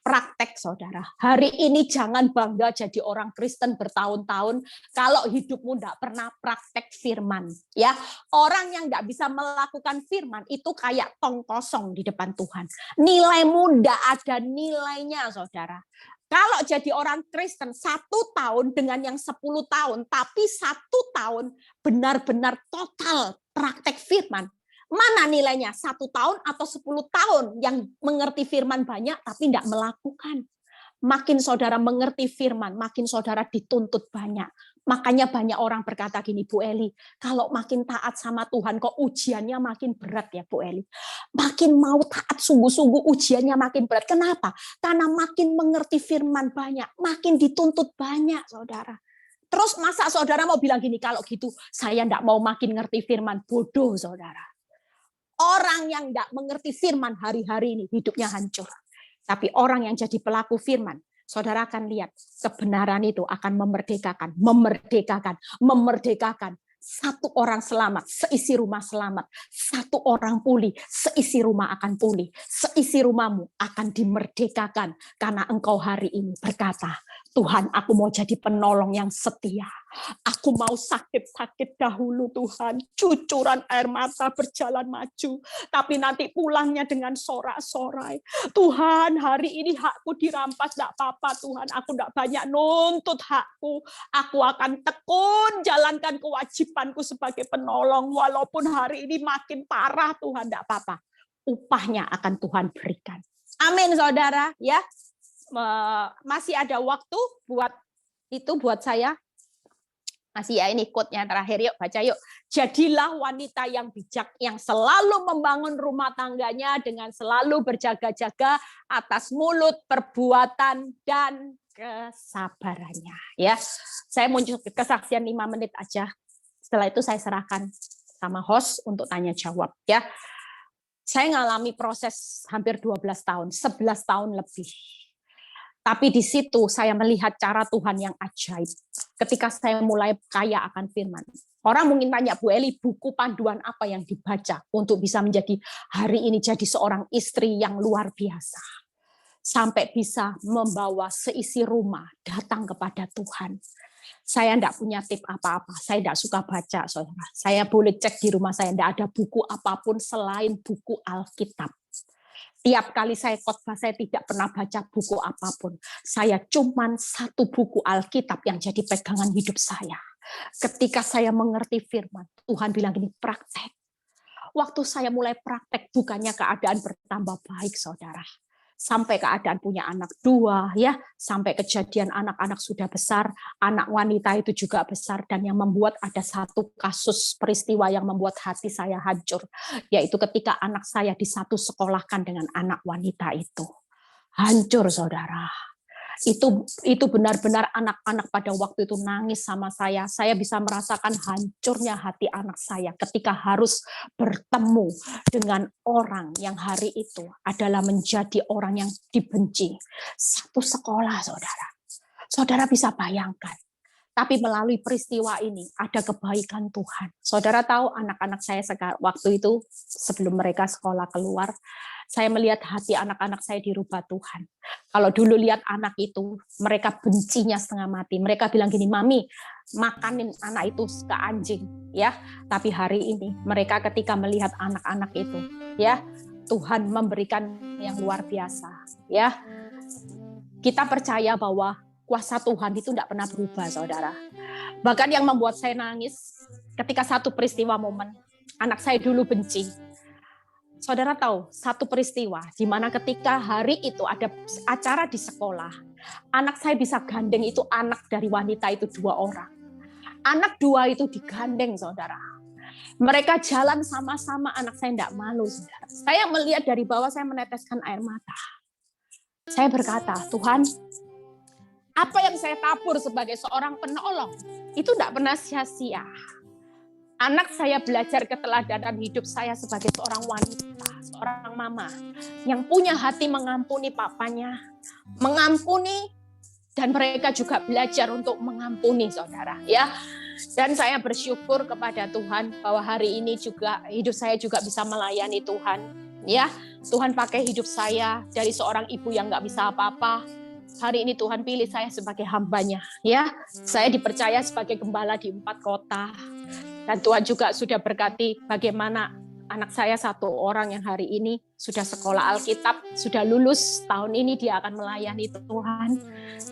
Praktek, saudara. Hari ini jangan bangga jadi orang Kristen bertahun-tahun kalau hidupmu tidak pernah praktek firman, ya. Orang yang tidak bisa melakukan firman itu kayak tong kosong di depan Tuhan. Nilaimu tidak ada nilainya, saudara. Kalau jadi orang Kristen 1 tahun dengan yang 10 tahun, tapi 1 tahun benar-benar total praktek firman, mana nilainya? 1 tahun atau 10 tahun yang mengerti firman banyak tapi tidak melakukan? Makin saudara mengerti firman, makin saudara dituntut banyak. Makanya banyak orang berkata gini, Bu Eli, kalau makin taat sama Tuhan, kok ujiannya makin berat ya Bu Eli. Makin mau taat sungguh-sungguh, ujiannya makin berat. Kenapa? Karena makin mengerti firman banyak, makin dituntut banyak, saudara. Terus masa saudara mau bilang gini, kalau gitu saya enggak mau makin ngerti firman, bodoh saudara. Orang yang tidak mengerti firman hari-hari ini hidupnya hancur. Tapi orang yang jadi pelaku firman, saudara akan lihat kebenaran itu akan memerdekakan, memerdekakan, memerdekakan. Satu orang selamat, seisi rumah selamat. Satu orang pulih, seisi rumah akan pulih. Seisi rumahmu akan dimerdekakan karena engkau hari ini berkata, Tuhan, aku mau jadi penolong yang setia. Aku mau sakit-sakit dahulu Tuhan, cucuran air mata berjalan maju, tapi nanti pulangnya dengan sorak-sorai. Tuhan, hari ini hakku dirampas, tidak apa-apa Tuhan, aku tidak banyak nuntut hakku. Aku akan tekun jalankan kewajibanku sebagai penolong, walaupun hari ini makin parah Tuhan, tidak apa-apa. Upahnya akan Tuhan berikan. Amin saudara, ya. Masih ada waktu buat itu buat saya. Masih ya, ini quote-nya terakhir, yuk baca yuk. Jadilah wanita yang bijak, yang selalu membangun rumah tangganya dengan selalu berjaga-jaga atas mulut, perbuatan, dan kesabarannya. Ya, saya muncul kesaksian 5 menit aja. Setelah itu saya serahkan sama host untuk tanya jawab. Ya, saya ngalami proses hampir 12 tahun, 11 tahun lebih. Tapi di situ saya melihat cara Tuhan yang ajaib. Ketika saya mulai kaya akan firman. Orang mungkin tanya, Bu Eli, buku panduan apa yang dibaca untuk bisa menjadi hari ini jadi seorang istri yang luar biasa. Sampai bisa membawa seisi rumah datang kepada Tuhan. Saya tidak punya tip apa-apa. Saya tidak suka baca, saudara. Saya boleh cek di rumah saya, tidak ada buku apapun selain buku Alkitab. Tiap kali saya khotbah, saya tidak pernah baca buku apapun. Saya cuman satu buku Alkitab yang jadi pegangan hidup saya. Ketika saya mengerti firman, Tuhan bilang gini, praktek. Waktu saya mulai praktek, bukannya keadaan bertambah baik, saudara. Sampai keadaan punya anak 2, ya, sampai kejadian anak-anak sudah besar, anak wanita itu juga besar, dan yang membuat ada satu kasus peristiwa yang membuat hati saya hancur, yaitu ketika anak saya disatu-sekolahkan dengan anak wanita itu. Hancur, saudara. Itu benar-benar anak-anak pada waktu itu nangis sama saya. Saya bisa merasakan hancurnya hati anak saya ketika harus bertemu dengan orang yang hari itu adalah menjadi orang yang dibenci. Satu sekolah, saudara. Saudara bisa bayangkan. Tapi melalui peristiwa ini ada kebaikan Tuhan. Saudara tahu anak-anak saya waktu itu sebelum mereka sekolah keluar, saya melihat hati anak-anak saya dirubah Tuhan. Kalau dulu lihat anak itu, mereka bencinya setengah mati. Mereka bilang gini, Mami, makanin anak itu ke anjing, ya. Tapi hari ini mereka ketika melihat anak-anak itu, ya, Tuhan memberikan yang luar biasa, ya. Kita percaya bahwa kuasa Tuhan itu tidak pernah berubah, saudara. Bahkan yang membuat saya nangis ketika satu peristiwa momen, anak saya dulu benci. Saudara tahu, satu peristiwa di mana ketika hari itu ada acara di sekolah, anak saya bisa gandeng itu anak dari wanita itu 2 orang. Anak 2 itu digandeng, saudara. Mereka jalan sama-sama, anak saya tidak malu, saudara. Saya melihat dari bawah, saya meneteskan air mata. Saya berkata, Tuhan, apa yang saya tabur sebagai seorang penolong, itu tidak pernah sia-sia. Anak saya belajar keteladanan hidup saya sebagai seorang wanita, seorang mama, yang punya hati mengampuni papanya, mengampuni, dan mereka juga belajar untuk mengampuni, saudara. Ya, dan saya bersyukur kepada Tuhan bahwa hari ini juga hidup saya juga bisa melayani Tuhan. Ya, Tuhan pakai hidup saya dari seorang ibu yang nggak bisa apa-apa. Hari ini Tuhan pilih saya sebagai hambanya. Ya, saya dipercaya sebagai gembala di 4 kota. Dan Tuhan juga sudah berkati bagaimana anak saya 1 orang yang hari ini sudah sekolah Alkitab, sudah lulus, tahun ini dia akan melayani Tuhan.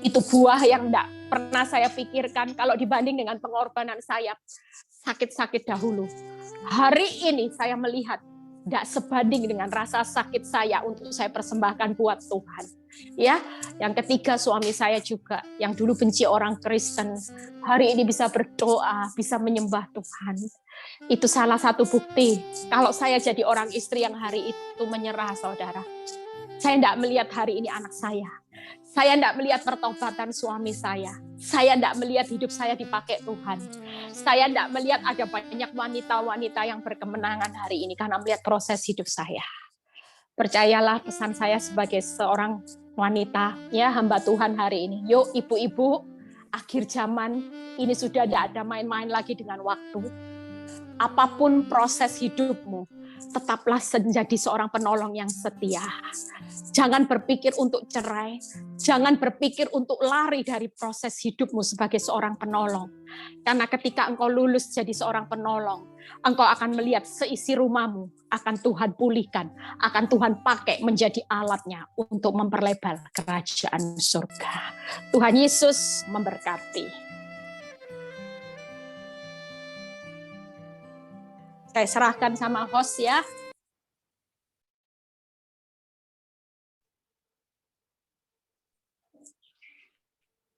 Itu buah yang tidak pernah saya pikirkan kalau dibanding dengan pengorbanan saya sakit-sakit dahulu. Hari ini saya melihat tidak sebanding dengan rasa sakit saya untuk saya persembahkan buat Tuhan. Ya, yang ketiga suami saya juga yang dulu benci orang Kristen, hari ini bisa berdoa, bisa menyembah Tuhan. Itu salah satu bukti kalau saya jadi orang istri yang hari itu menyerah, saudara. Saya tidak melihat hari ini anak saya. Saya tidak melihat pertobatan suami saya. Saya tidak melihat hidup saya dipakai Tuhan. Saya tidak melihat ada banyak wanita-wanita yang berkemenangan hari ini karena melihat proses hidup saya. Percayalah pesan saya sebagai seorang wanita, ya hamba Tuhan hari ini. Yuk ibu-ibu, akhir zaman ini sudah tidak ada main-main lagi dengan waktu. Apapun proses hidupmu, tetaplah menjadi seorang penolong yang setia. Jangan berpikir untuk cerai, jangan berpikir untuk lari dari proses hidupmu sebagai seorang penolong. Karena ketika engkau lulus jadi seorang penolong, engkau akan melihat seisi rumahmu akan Tuhan pulihkan, akan Tuhan pakai menjadi alatnya untuk memperlebar kerajaan surga. Tuhan Yesus memberkati. Saya serahkan sama host ya.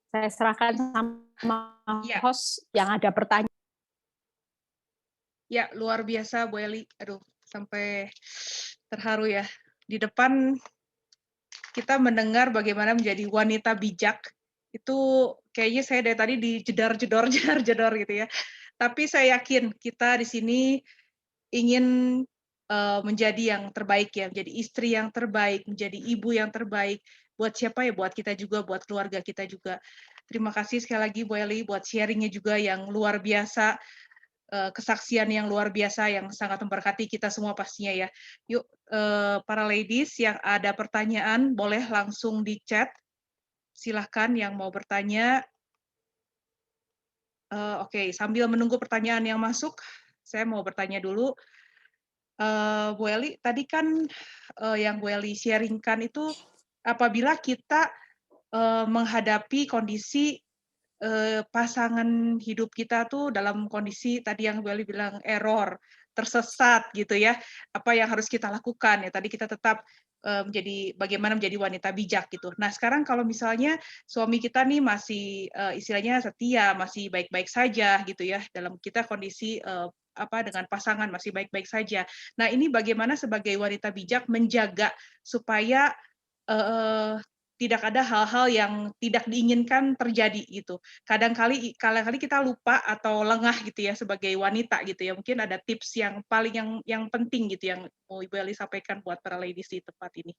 Saya serahkan sama host yang ada pertanyaan. Ya, luar biasa Bu Eli. Aduh, sampai terharu ya. Di depan kita mendengar bagaimana menjadi wanita bijak. Itu kayaknya saya dari tadi dijedor-jedor gitu ya. Tapi saya yakin kita di sini ingin menjadi yang terbaik ya, menjadi istri yang terbaik, menjadi ibu yang terbaik. Buat siapa ya? Buat kita juga, buat keluarga kita juga. Terima kasih sekali lagi Bu Eli buat sharingnya juga yang luar biasa, kesaksian yang luar biasa yang sangat memberkati kita semua pastinya ya. Yuk para ladies yang ada pertanyaan boleh langsung di chat. Silahkan yang mau bertanya. Oke, sambil menunggu pertanyaan yang masuk, saya mau bertanya dulu. Bu Eli, tadi kan yang Bu Eli sharingkan itu apabila kita menghadapi kondisi pasangan hidup kita tuh dalam kondisi tadi yang Bu Eli bilang error, tersesat gitu ya, apa yang harus kita lakukan ya, tadi kita tetap bagaimana menjadi wanita bijak gitu. Nah sekarang kalau misalnya suami kita nih masih istilahnya setia, masih baik-baik saja gitu ya, dalam kita kondisi dengan pasangan masih baik-baik saja. Nah ini bagaimana sebagai wanita bijak menjaga supaya tidak ada hal-hal yang tidak diinginkan terjadi gitu. Kadang-kali kita lupa atau lengah gitu ya sebagai wanita gitu ya. Mungkin ada tips yang paling yang penting gitu yang mau Ibu Eli sampaikan buat para ladies di tempat ini.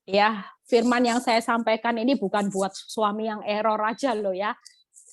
Ya, firman yang saya sampaikan ini bukan buat suami yang error aja loh ya.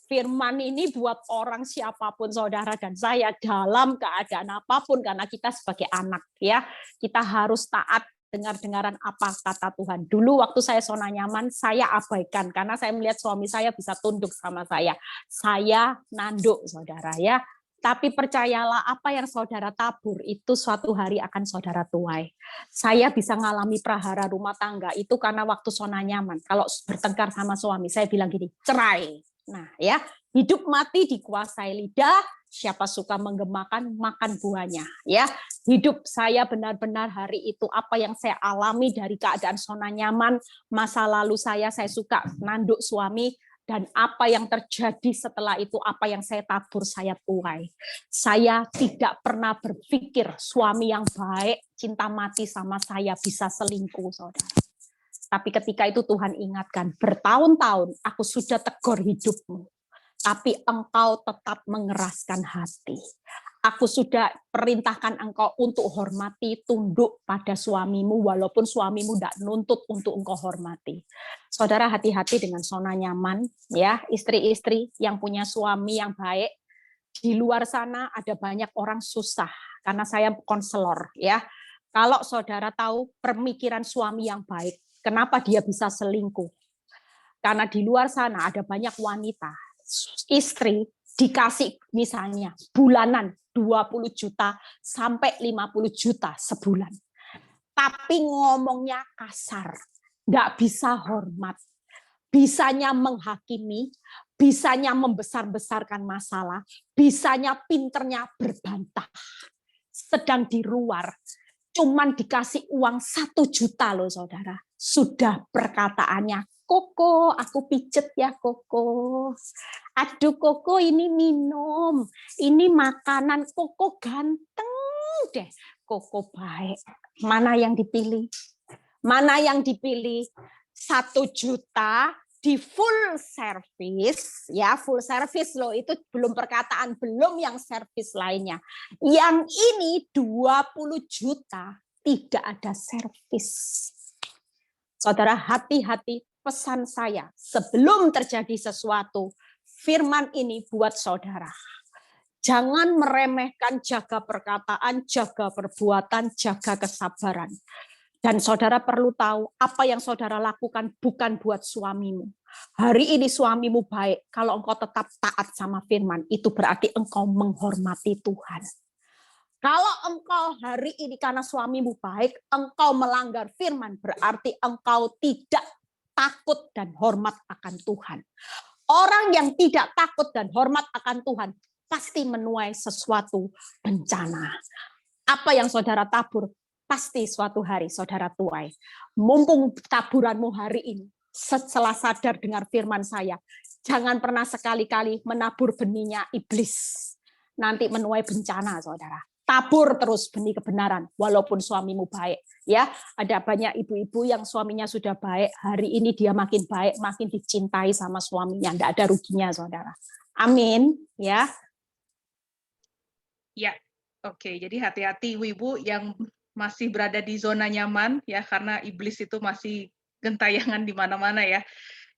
Firman ini buat orang siapapun saudara dan saya dalam keadaan apapun karena kita sebagai anak ya. Kita harus taat dengar-dengaran apa kata Tuhan. Dulu waktu saya zona nyaman, saya abaikan karena saya melihat suami saya bisa tunduk sama saya. Saya nanduk, saudara ya. Tapi percayalah apa yang saudara tabur itu suatu hari akan saudara tuai. Saya bisa ngalami prahara rumah tangga itu karena waktu zona nyaman. Kalau bertengkar sama suami, saya bilang gini, cerai. Nah ya, hidup mati dikuasai lidah, siapa suka menggemakan makan buahnya ya. Hidup saya benar-benar hari itu apa yang saya alami dari keadaan zona nyaman, masa lalu saya suka nanduk suami, dan apa yang terjadi setelah itu, apa yang saya tabur saya tuai. Saya tidak pernah berpikir suami yang baik cinta mati sama saya bisa selingkuh, saudara. Tapi ketika itu Tuhan ingatkan, bertahun-tahun aku sudah tegur hidupmu, tapi engkau tetap mengeraskan hati. Aku sudah perintahkan engkau untuk hormati, tunduk pada suamimu, walaupun suamimu tidak nuntut untuk engkau hormati. Saudara, hati-hati dengan zona nyaman, ya, istri-istri yang punya suami yang baik. Di luar sana ada banyak orang susah, karena saya konselor, ya. Kalau saudara tahu pemikiran suami yang baik, kenapa dia bisa selingkuh? Karena di luar sana ada banyak wanita, istri dikasih misalnya bulanan 20 juta sampai 50 juta sebulan. Tapi ngomongnya kasar, nggak bisa hormat, bisanya menghakimi, bisanya membesar-besarkan masalah, bisanya pinternya berbantah. Sedang di luar, cuman dikasih uang 1 juta loh saudara. Sudah perkataannya, Koko, aku pijet ya Koko. Aduh Koko ini minum, ini makanan, Koko ganteng deh. Koko baik. Mana yang dipilih? Mana yang dipilih? 1 juta di full service, ya full service loh, itu belum perkataan, belum yang service lainnya. Yang ini 20 juta tidak ada service. Saudara, hati-hati, pesan saya sebelum terjadi sesuatu, firman ini buat saudara. Jangan meremehkan jaga perkataan, jaga perbuatan, jaga kesabaran. Dan saudara perlu tahu apa yang saudara lakukan bukan buat suamimu. Hari ini suamimu baik, kalau engkau tetap taat sama firman, itu berarti engkau menghormati Tuhan. Kalau engkau hari ini karena suamimu baik, engkau melanggar firman, berarti engkau tidak takut dan hormat akan Tuhan. Orang yang tidak takut dan hormat akan Tuhan, pasti menuai sesuatu bencana. Apa yang saudara tabur, pasti suatu hari saudara tuai. Mumpung taburanmu hari ini, setelah sadar dengar firman saya, jangan pernah sekali-kali menabur benihnya iblis. Nanti menuai bencana, saudara. Tabur terus benih kebenaran, walaupun suamimu baik. Ya, ada banyak ibu-ibu yang suaminya sudah baik, hari ini dia makin baik, makin dicintai sama suaminya, tidak ada ruginya, saudara. Amin. Ya. Ya, oke. Jadi hati-hati ibu yang masih berada di zona nyaman ya, karena iblis itu masih gentayangan di mana-mana ya.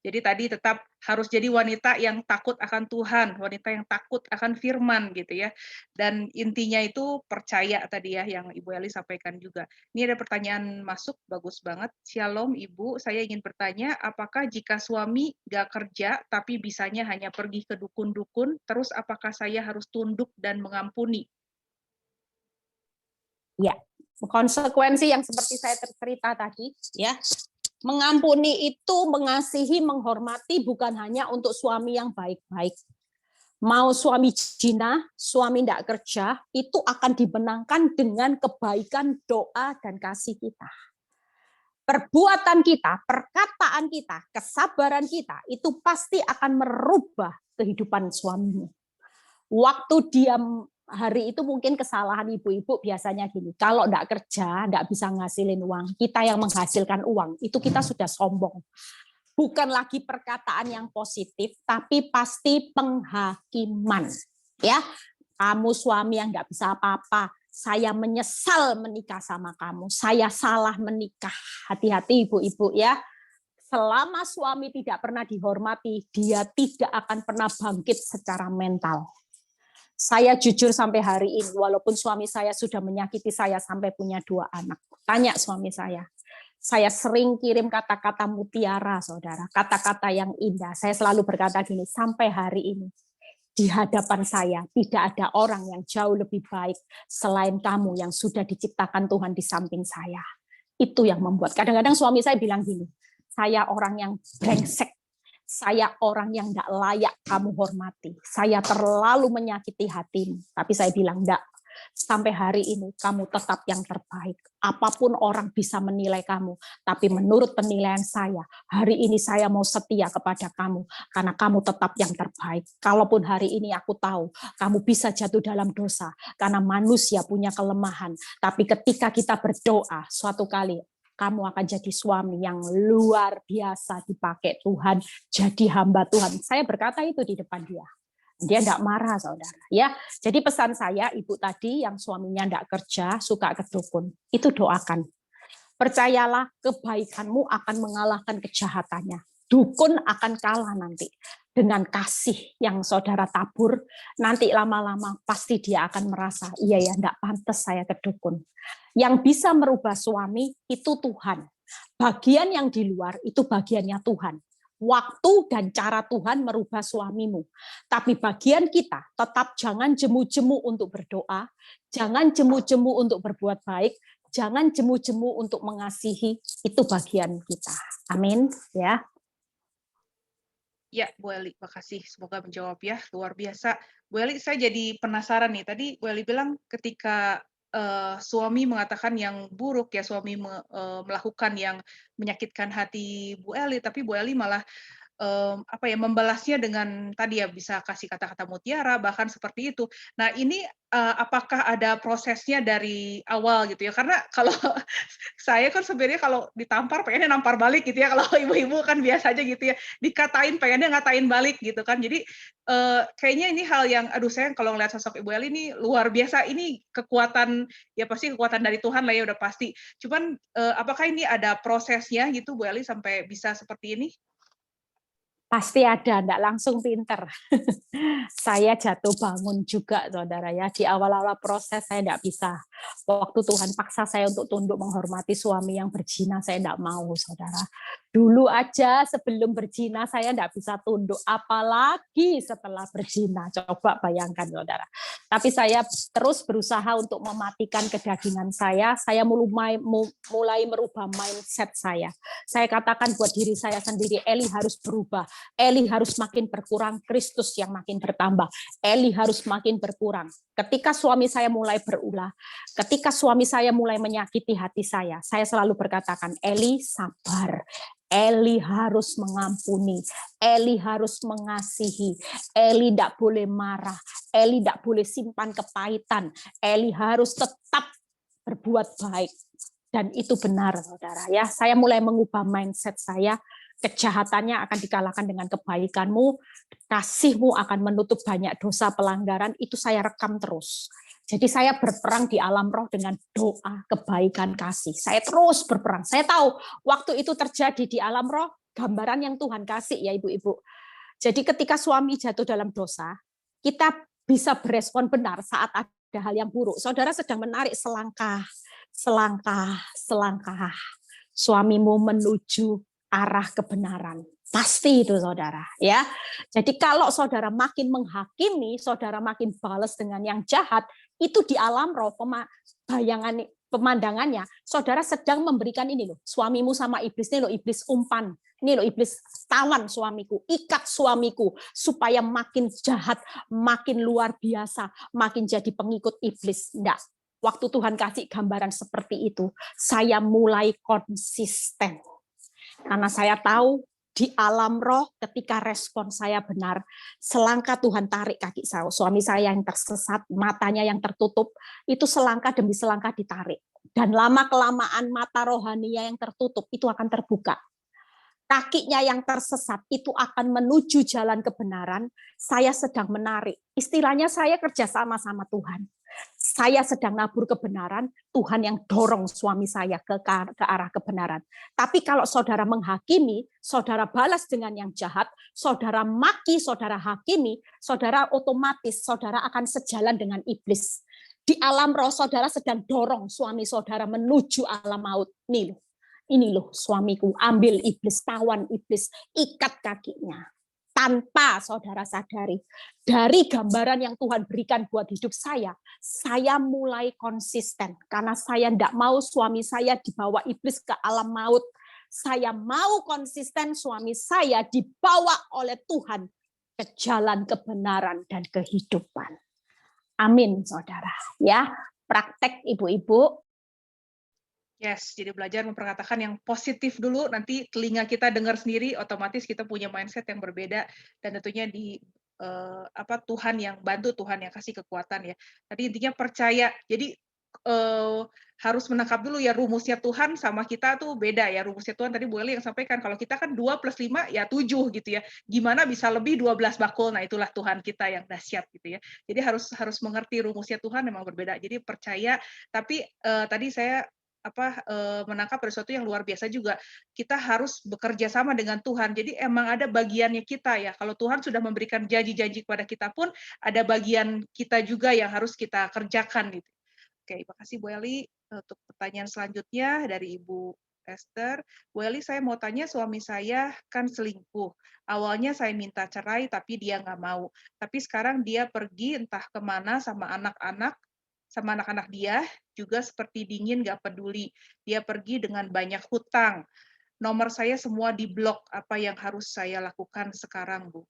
Jadi tadi tetap harus jadi wanita yang takut akan Tuhan, wanita yang takut akan firman gitu ya. Dan intinya itu percaya tadi ya yang Ibu Eli sampaikan juga. Ini ada pertanyaan masuk, bagus banget. Shalom Ibu, saya ingin bertanya, apakah jika suami gak kerja tapi bisanya hanya pergi ke dukun-dukun, terus apakah saya harus tunduk dan mengampuni? Ya, konsekuensi yang seperti saya cerita tadi, ya. Mengampuni itu mengasihi, menghormati bukan hanya untuk suami yang baik-baik. Mau suami zina, suami tidak kerja, itu akan dibenangkan dengan kebaikan, doa, dan kasih kita. Perbuatan kita, perkataan kita, kesabaran kita, itu pasti akan merubah kehidupan suamimu. Waktu dia hari itu mungkin kesalahan ibu-ibu biasanya gini, kalau enggak kerja, enggak bisa ngasilin uang, kita yang menghasilkan uang, itu kita sudah sombong. Bukan lagi perkataan yang positif, tapi pasti penghakiman. Ya, kamu suami yang enggak bisa apa-apa, saya menyesal menikah sama kamu, saya salah menikah. Hati-hati ibu-ibu ya. Selama suami tidak pernah dihormati, dia tidak akan pernah bangkit secara mental. Saya jujur sampai hari ini, walaupun suami saya sudah menyakiti saya sampai punya 2 anak. Tanya suami saya sering kirim kata-kata mutiara, saudara, kata-kata yang indah. Saya selalu berkata gini, sampai hari ini, di hadapan saya tidak ada orang yang jauh lebih baik selain kamu yang sudah diciptakan Tuhan di samping saya. Itu yang membuat, kadang-kadang suami saya bilang gini, saya orang yang brengsek, saya orang yang tidak layak kamu hormati. Saya terlalu menyakiti hatimu. Tapi saya bilang, enggak. Sampai hari ini kamu tetap yang terbaik. Apapun orang bisa menilai kamu. Tapi menurut penilaian saya, hari ini saya mau setia kepada kamu. Karena kamu tetap yang terbaik. Kalaupun hari ini aku tahu, kamu bisa jatuh dalam dosa. Karena manusia punya kelemahan. Tapi ketika kita berdoa, suatu kali, kamu akan jadi suami yang luar biasa dipakai Tuhan, jadi hamba Tuhan. Saya berkata itu di depan dia. Dia enggak marah, saudara. Ya, jadi pesan saya, ibu tadi yang suaminya enggak kerja, suka ke dukun, itu doakan. Percayalah, kebaikanmu akan mengalahkan kejahatannya. Dukun akan kalah nanti. Dengan kasih yang saudara tabur, nanti lama-lama pasti dia akan merasa, iya ya, enggak pantas saya ke dukun. Yang bisa merubah suami itu Tuhan. Bagian yang di luar itu bagiannya Tuhan. Waktu dan cara Tuhan merubah suamimu. Tapi bagian kita tetap jangan jemu-jemu untuk berdoa, jangan jemu-jemu untuk berbuat baik, jangan jemu-jemu untuk mengasihi, itu bagian kita. Amin. Ya. Ya, Bu Eli, makasih. Semoga menjawab ya, luar biasa. Bu Eli, saya jadi penasaran nih. Tadi Bu Eli bilang ketika suami mengatakan yang buruk ya, suami melakukan yang menyakitkan hati Bu Eli, tapi Bu Eli malah apa ya, membalasnya dengan tadi ya, bisa kasih kata-kata mutiara, bahkan seperti itu. Nah ini, apakah ada prosesnya dari awal gitu ya? Karena kalau saya kan sebenarnya kalau ditampar pengennya nampar balik gitu ya, kalau ibu-ibu kan biasa aja gitu ya, dikatain pengennya ngatain balik gitu kan. Jadi, kayaknya ini hal yang aduh saya kalau ngelihat sosok Ibu Eli ini luar biasa, ini kekuatan, ya pasti kekuatan dari Tuhan lah ya udah pasti. Cuman, apakah ini ada prosesnya gitu Bu Eli sampai bisa seperti ini? Pasti ada, enggak langsung pinter. Saya jatuh bangun juga, saudara ya. Di awal-awal proses saya enggak bisa. Waktu Tuhan paksa saya untuk tunduk menghormati suami yang berzina, saya enggak mau, saudara. Dulu aja sebelum berzina saya enggak bisa tunduk, apalagi setelah berzina. Coba bayangkan, saudara. Tapi saya terus berusaha untuk mematikan kedagingan saya mulai merubah mindset saya. Saya katakan buat diri saya sendiri, Eli harus berubah. Eli harus makin berkurang, Kristus yang makin bertambah. Eli harus makin berkurang. Ketika suami saya mulai berulah, ketika suami saya mulai menyakiti hati saya selalu berkatakan, Eli sabar. Eli harus mengampuni, Eli harus mengasihi, Eli tidak boleh marah, Eli tidak boleh simpan kepahitan, Eli harus tetap berbuat baik. Dan itu benar, saudara ya. Saya mulai mengubah mindset saya. Kejahatannya akan dikalahkan dengan kebaikanmu, kasihmu akan menutup banyak dosa pelanggaran, itu saya rekam terus. Jadi saya berperang di alam roh dengan doa, kebaikan, kasih. Saya terus berperang. Saya tahu waktu itu terjadi di alam roh, gambaran yang Tuhan kasih ya ibu-ibu. Jadi ketika suami jatuh dalam dosa, kita bisa berespon benar saat ada hal yang buruk. Saudara sedang menarik selangkah, selangkah. Suamimu menuju arah kebenaran. Pasti itu saudara ya. Jadi kalau saudara makin menghakimi, saudara makin balas dengan yang jahat, itu di alam roh bayangan pemandangannya, saudara sedang memberikan ini loh, suamimu sama iblis ini loh, iblis umpan. Ini loh iblis, tawan suamiku, ikat suamiku supaya makin jahat, makin luar biasa, makin jadi pengikut iblis. Enggak. Waktu Tuhan kasih gambaran seperti itu, saya mulai konsisten. Karena saya tahu di alam roh ketika respon saya benar, selangkah Tuhan tarik kaki saya. Suami saya yang tersesat, matanya yang tertutup, itu selangkah demi selangkah ditarik. Dan lama-kelamaan mata rohaninya yang tertutup itu akan terbuka. Kakinya yang tersesat itu akan menuju jalan kebenaran, saya sedang menarik. Istilahnya saya kerja sama Tuhan. Saya sedang nabur kebenaran, Tuhan yang dorong suami saya ke arah kebenaran. Tapi kalau saudara menghakimi, saudara balas dengan yang jahat, saudara maki, saudara hakimi, saudara otomatis saudara akan sejalan dengan iblis. Di alam roh saudara sedang dorong suami saudara menuju alam maut. Ini loh suamiku, ambil iblis, tawan iblis, ikat kakinya. Tanpa saudara sadari, dari gambaran yang Tuhan berikan buat hidup saya mulai konsisten. Karena saya tidak mau suami saya dibawa iblis ke alam maut. Saya mau konsisten suami saya dibawa oleh Tuhan ke jalan kebenaran dan kehidupan. Amin, saudara. Ya, praktek ibu-ibu. Yes, jadi belajar memperkatakan yang positif dulu, nanti telinga kita dengar sendiri, otomatis kita punya mindset yang berbeda, dan tentunya Tuhan yang bantu, Tuhan yang kasih kekuatan ya. Tadi intinya percaya, jadi harus menangkap dulu ya rumusnya Tuhan sama kita tuh beda ya, rumusnya Tuhan tadi Bu Eli yang sampaikan, kalau kita kan 2 + 5 ya 7 gitu ya, gimana bisa lebih 12 bakul, nah itulah Tuhan kita yang dahsyat gitu ya. Jadi harus mengerti rumusnya Tuhan memang berbeda, jadi percaya, tapi tadi saya menangkap sesuatu yang luar biasa juga. Kita harus bekerja sama dengan Tuhan. Jadi emang ada bagiannya kita ya. Kalau Tuhan sudah memberikan janji-janji kepada kita pun, ada bagian kita juga yang harus kita kerjakan gitu. Oke, terima kasih Bu Eli. Untuk pertanyaan selanjutnya dari Ibu Esther. Bu Eli, saya mau tanya, suami saya kan selingkuh. Awalnya saya minta cerai, tapi dia nggak mau. Tapi sekarang dia pergi entah kemana sama anak-anak dia, juga seperti dingin, nggak peduli. Dia pergi dengan banyak hutang. Nomor saya semua diblok. Apa yang harus saya lakukan sekarang, Bu?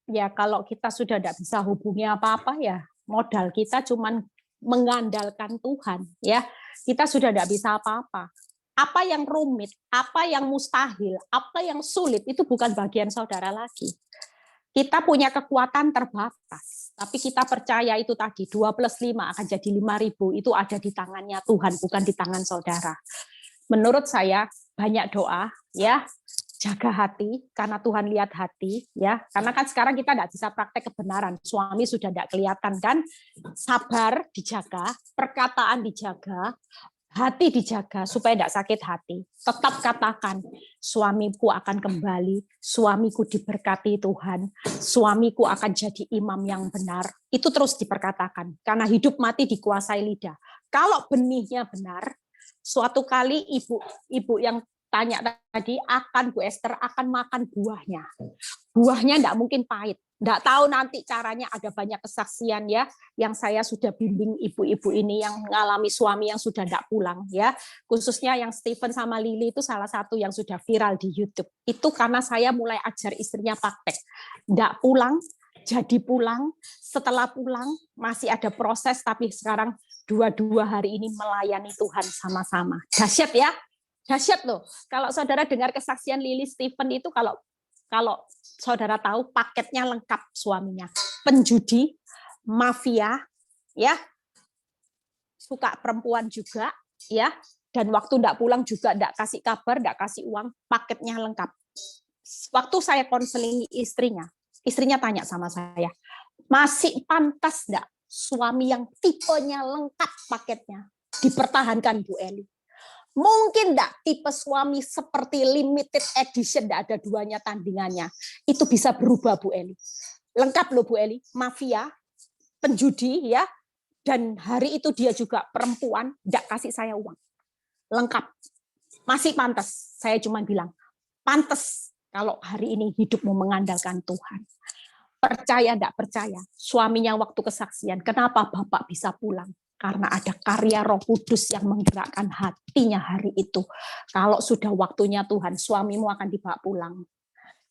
Ya, kalau kita sudah tidak bisa hubungi apa-apa ya, modal kita cuma mengandalkan Tuhan. Ya, kita sudah tidak bisa apa-apa. Apa yang rumit, apa yang mustahil, apa yang sulit, itu bukan bagian saudara lagi. Kita punya kekuatan terbatas, tapi kita percaya itu tadi 2 plus 5 akan jadi 5.000, itu ada di tangannya Tuhan, bukan di tangan saudara. Menurut saya banyak doa, ya, jaga hati karena Tuhan lihat hati, ya. Karena kan sekarang kita tidak bisa praktek kebenaran, suami sudah tidak kelihatan kan. Sabar dijaga, perkataan dijaga, hati dijaga supaya tidak sakit hati. Tetap katakan, suamiku akan kembali, suamiku diberkati Tuhan, suamiku akan jadi imam yang benar. Itu terus diperkatakan, karena hidup mati dikuasai lidah. Kalau benihnya benar, suatu kali ibu yang tanya tadi, Bu Esther akan makan buahnya. Buahnya tidak mungkin pahit. Tidak tahu nanti caranya, ada banyak kesaksian ya, yang saya sudah bimbing ibu-ibu ini yang mengalami suami yang sudah tidak pulang ya. Khususnya yang Stephen sama Lily itu salah satu yang sudah viral di YouTube. Itu karena saya mulai ajar istrinya praktek. Tidak pulang, jadi pulang, setelah pulang masih ada proses, tapi sekarang dua-dua hari ini melayani Tuhan sama-sama. Dahsyat ya. Dahsyat loh. Kalau saudara dengar kesaksian Lily Stephen itu, kalau saudara tahu paketnya lengkap suaminya. Penjudi, mafia, ya, suka perempuan juga, ya, dan waktu enggak pulang juga enggak kasih kabar, enggak kasih uang, paketnya lengkap. Waktu saya konseling istrinya tanya sama saya, masih pantas enggak suami yang tipenya lengkap paketnya dipertahankan Bu Eli? Mungkin enggak tipe suami seperti limited edition, enggak ada duanya tandingannya. Itu bisa berubah Bu Eli. Lengkap loh Bu Eli, mafia, penjudi ya, dan hari itu dia juga perempuan, enggak kasih saya uang. Lengkap. Masih pantas. Saya cuma bilang, pantas kalau hari ini hidupmu mengandalkan Tuhan. Percaya enggak percaya, suaminya waktu kesaksian, kenapa Bapak bisa pulang? Karena ada karya Roh Kudus yang menggerakkan hatinya hari itu. Kalau sudah waktunya Tuhan, suamimu akan dibawa pulang.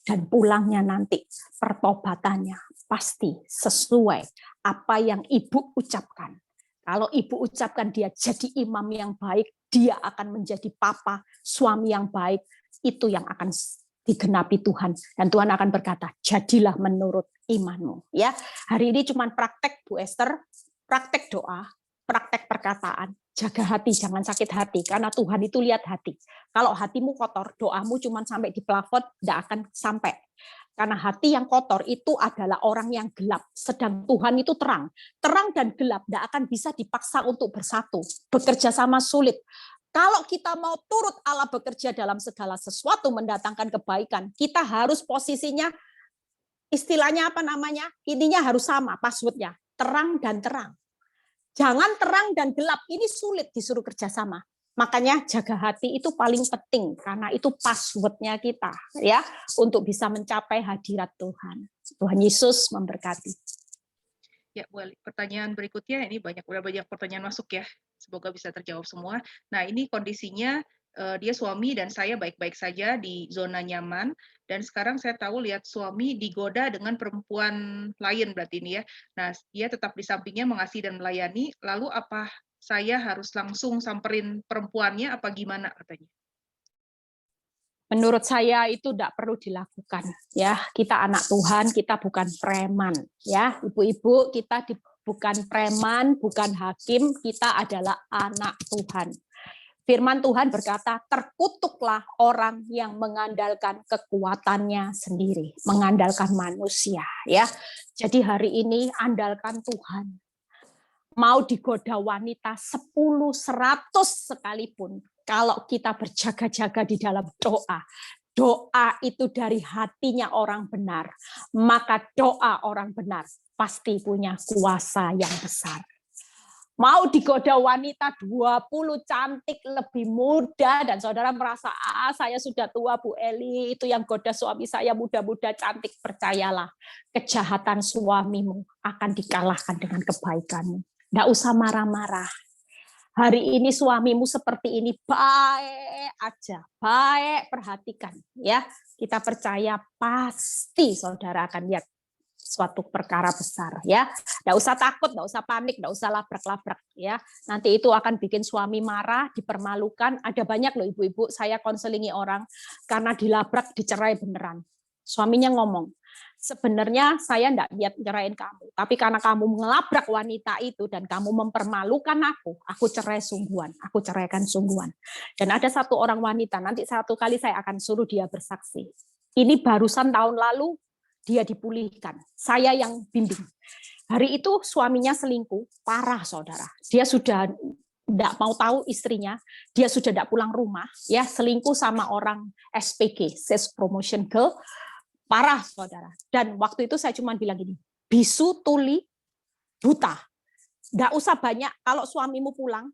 Dan pulangnya nanti, pertobatannya pasti sesuai apa yang ibu ucapkan. Kalau ibu ucapkan dia jadi imam yang baik, dia akan menjadi papa, suami yang baik, itu yang akan digenapi Tuhan. Dan Tuhan akan berkata, jadilah menurut imanmu. Ya, hari ini cuma praktek Bu Esther, praktek doa, praktek perkataan, jaga hati, jangan sakit hati, karena Tuhan itu lihat hati. Kalau hatimu kotor, doamu cuma sampai di plafon, tidak akan sampai. Karena hati yang kotor itu adalah orang yang gelap, sedang Tuhan itu terang. Terang dan gelap tidak akan bisa dipaksa untuk bersatu, bekerja sama sulit. Kalau kita mau turut Allah bekerja dalam segala sesuatu mendatangkan kebaikan, kita harus posisinya, istilahnya apa namanya, ininya harus sama, passwordnya, terang dan terang. Jangan terang dan gelap, ini sulit disuruh kerjasama. Makanya jaga hati itu paling penting, karena itu passwordnya kita ya untuk bisa mencapai hadirat Tuhan. Tuhan Yesus memberkati. Ya, boleh. Pertanyaan berikutnya, ini udah banyak pertanyaan masuk ya. Semoga bisa terjawab semua. Nah, ini kondisinya dia suami dan saya baik-baik saja di zona nyaman, dan sekarang saya tahu lihat suami digoda dengan perempuan lain berarti ini ya. Nah, dia tetap di sampingnya mengasihi dan melayani, lalu apa saya harus langsung samperin perempuannya apa gimana katanya? Menurut saya itu tidak perlu dilakukan ya. Kita anak Tuhan, kita bukan preman ya. Ibu-ibu, kita bukan preman, bukan hakim, kita adalah anak Tuhan. Firman Tuhan berkata, terkutuklah orang yang mengandalkan kekuatannya sendiri, mengandalkan manusia ya. Jadi hari ini andalkan Tuhan. Mau digoda wanita 10, 100 sekalipun, kalau kita berjaga-jaga di dalam doa, doa itu dari hatinya orang benar, maka doa orang benar pasti punya kuasa yang besar. Mau digoda wanita 20 cantik, lebih muda, dan saudara merasa, saya sudah tua Bu Eli, itu yang goda suami saya muda-muda cantik, percayalah, kejahatan suamimu akan dikalahkan dengan kebaikanmu. Nggak usah marah-marah. Hari ini suamimu seperti ini, baik aja, baik, perhatikan ya. Kita percaya pasti saudara akan lihat suatu perkara besar ya. Nggak usah takut, nggak usah panik, nggak usah labrak-labrak ya. Nanti itu akan bikin suami marah, dipermalukan. Ada banyak loh ibu-ibu, saya konselingi orang karena dilabrak dicerai beneran. Suaminya ngomong, sebenarnya saya enggak niat nyerahin kamu, tapi karena kamu ngelabrak wanita itu dan kamu mempermalukan aku cerai sungguhan, aku ceraikan sungguhan. Dan ada satu orang wanita, nanti satu kali saya akan suruh dia bersaksi. Ini barusan tahun lalu dia dipulihkan, saya yang bimbing. Hari itu suaminya selingkuh, parah saudara. Dia sudah enggak mau tahu istrinya, dia sudah enggak pulang rumah, ya selingkuh sama orang SPG, Sales Promotion Girl, parah saudara. Dan waktu itu saya cuma bilang gini, bisu, tuli, buta. Nggak usah banyak, kalau suamimu pulang,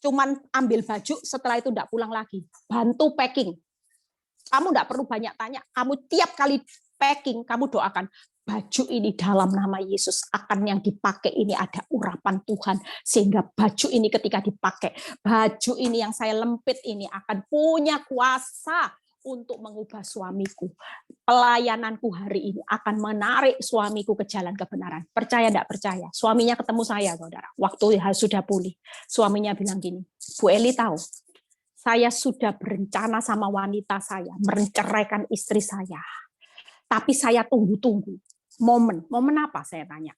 cuman ambil baju, setelah itu nggak pulang lagi. Bantu packing. Kamu nggak perlu banyak tanya, kamu tiap kali packing, kamu doakan, baju ini dalam nama Yesus akan yang dipakai ini ada urapan Tuhan, sehingga baju ini ketika dipakai, baju ini yang saya lempit ini akan punya kuasa untuk mengubah suamiku. Pelayananku hari ini akan menarik suamiku ke jalan kebenaran. Percaya enggak percaya? Suaminya ketemu saya, saudara. Waktu sudah pulih, suaminya bilang gini, Bu Eli tahu, saya sudah berencana sama wanita saya, menceraikan istri saya. Tapi saya tunggu-tunggu. Momen apa saya tanya?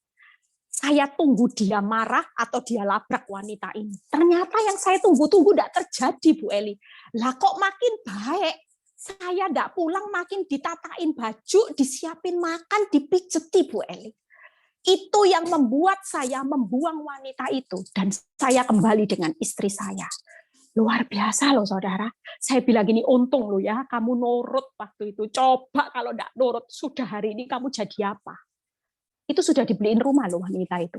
Saya tunggu dia marah atau dia labrak wanita ini. Ternyata yang saya tunggu-tunggu enggak terjadi, Bu Eli. Lah kok makin baik? Saya enggak pulang makin ditatain baju, disiapin makan, dipijeti Bu Eli. Itu yang membuat saya membuang wanita itu dan saya kembali dengan istri saya. Luar biasa loh saudara. Saya bilang gini, untung loh ya kamu nurut waktu itu. Coba kalau enggak nurut, sudah hari ini kamu jadi apa? Itu sudah dibeliin rumah loh wanita itu.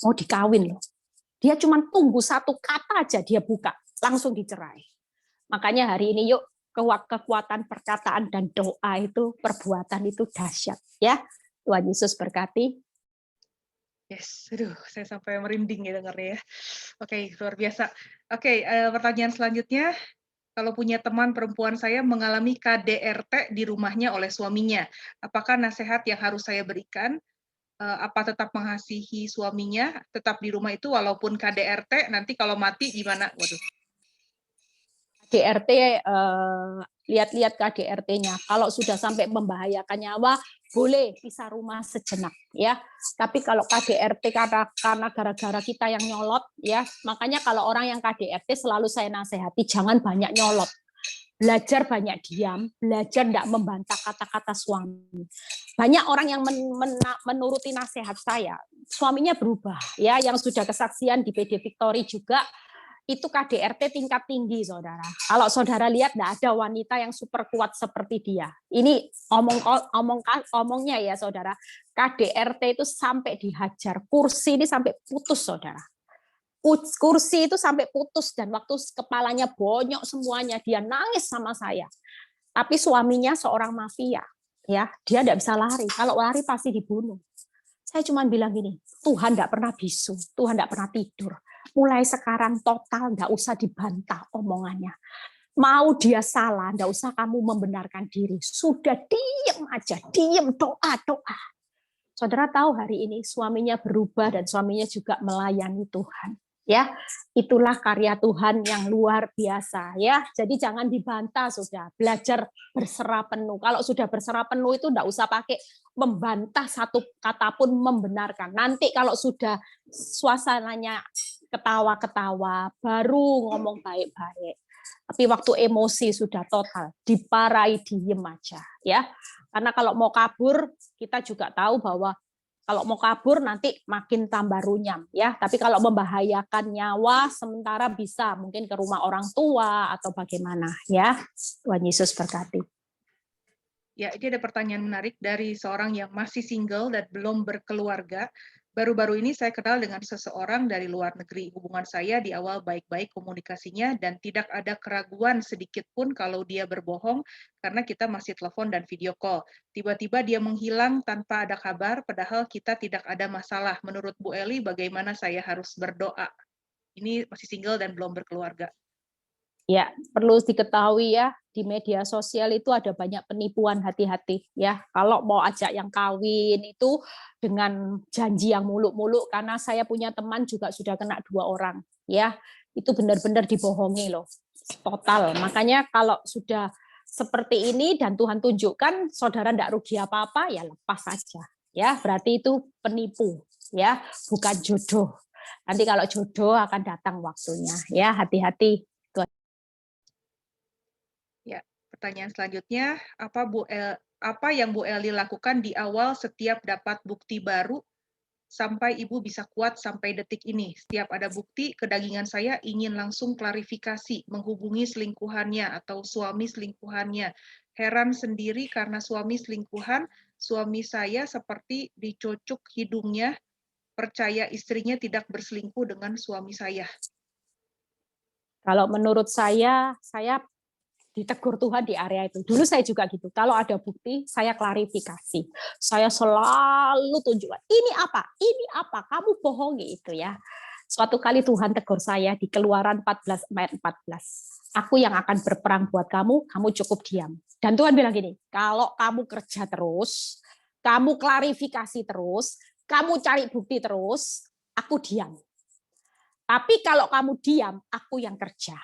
Mau dikawin loh. Dia cuma tunggu satu kata aja dia buka, langsung dicerai. Makanya hari ini yuk, kekuatan perkataan dan doa itu, perbuatan itu dahsyat ya. Tuhan Yesus berkati. Yes, aduh, saya sampai merinding ya dengarnya ya. Oke, luar biasa. Oke, pertanyaan selanjutnya, kalau punya teman perempuan saya mengalami KDRT di rumahnya oleh suaminya, apakah nasihat yang harus saya berikan? Apa tetap mengasihi suaminya, tetap di rumah itu walaupun KDRT, nanti kalau mati gimana? Waduh. KDRT, lihat-lihat KDRT-nya. Kalau sudah sampai membahayakan nyawa, boleh pisah rumah sejenak, ya. Tapi kalau KDRT karena gara-gara kita yang nyolot, ya, makanya kalau orang yang KDRT selalu saya nasihati jangan banyak nyolot. Belajar banyak diam, belajar tidak membantah kata-kata suami. Banyak orang yang menuruti nasihat saya, suaminya berubah, ya. Yang sudah kesaksian di PD Victory juga. Itu KDRT tingkat tinggi, saudara. Kalau saudara lihat, tidak ada wanita yang super kuat seperti dia. Ini omongnya ya, saudara. KDRT itu sampai dihajar. Kursi ini sampai putus, saudara. Kursi itu sampai putus, dan waktu kepalanya bonyok semuanya, dia nangis sama saya. Tapi suaminya seorang mafia. Ya, dia tidak bisa lari. Kalau lari pasti dibunuh. Saya cuma bilang gini, Tuhan tidak pernah bisu, Tuhan tidak pernah tidur. Mulai sekarang total, nggak usah dibantah omongannya. Mau dia salah, nggak usah kamu membenarkan diri. Sudah diem aja, diem, doa. Saudara tahu hari ini suaminya berubah dan suaminya juga melayani Tuhan. Ya, itulah karya Tuhan yang luar biasa ya. Jadi jangan dibantah, sudah belajar berserah penuh. Kalau sudah berserah penuh itu enggak usah pakai membantah satu kata pun membenarkan. Nanti kalau sudah suasananya ketawa-ketawa, baru ngomong baik-baik. Tapi waktu emosi sudah total, diparahi diem aja ya. Karena kalau mau kabur, kita juga tahu bahwa kalau mau kabur nanti makin tambah runyam ya. Tapi kalau membahayakan nyawa sementara bisa mungkin ke rumah orang tua atau bagaimana ya. Tuhan Yesus berkati. Ya, ini ada pertanyaan menarik dari seorang yang masih single dan belum berkeluarga. Baru-baru ini saya kenal dengan seseorang dari luar negeri. Hubungan saya di awal baik-baik komunikasinya dan tidak ada keraguan sedikit pun kalau dia berbohong karena kita masih telepon dan video call. Tiba-tiba dia menghilang tanpa ada kabar, padahal kita tidak ada masalah. Menurut Bu Eli, bagaimana saya harus berdoa? Ini masih single dan belum berkeluarga. Ya, perlu diketahui ya, di media sosial itu ada banyak penipuan, hati-hati ya. Kalau mau ajak yang kawin itu dengan janji yang muluk-muluk, karena saya punya teman juga sudah kena 2 orang ya. Itu benar-benar dibohongi loh. Total. Makanya kalau sudah seperti ini dan Tuhan tunjukkan saudara tidak rugi apa-apa, ya lepas saja. Ya, berarti itu penipu ya, bukan jodoh. Nanti kalau jodoh akan datang waktunya ya, hati-hati. Ya, pertanyaan selanjutnya, apa yang Bu Eli lakukan di awal setiap dapat bukti baru sampai Ibu bisa kuat sampai detik ini? Setiap ada bukti, kedagingan saya ingin langsung klarifikasi, menghubungi selingkuhannya atau suami selingkuhannya. Heran sendiri karena suami selingkuhan, suami saya seperti dicocok hidungnya, percaya istrinya tidak berselingkuh dengan suami saya. Kalau menurut saya ditegur Tuhan di area itu. Dulu saya juga gitu. Kalau ada bukti, saya klarifikasi. Saya selalu tunjukkan, ini apa? Ini apa? Kamu bohongi itu ya. Suatu kali Tuhan tegur saya di Keluaran 14 ayat 14. Aku yang akan berperang buat kamu, kamu cukup diam. Dan Tuhan bilang gini, kalau kamu kerja terus, kamu klarifikasi terus, kamu cari bukti terus, aku diam. Tapi kalau kamu diam, aku yang kerja.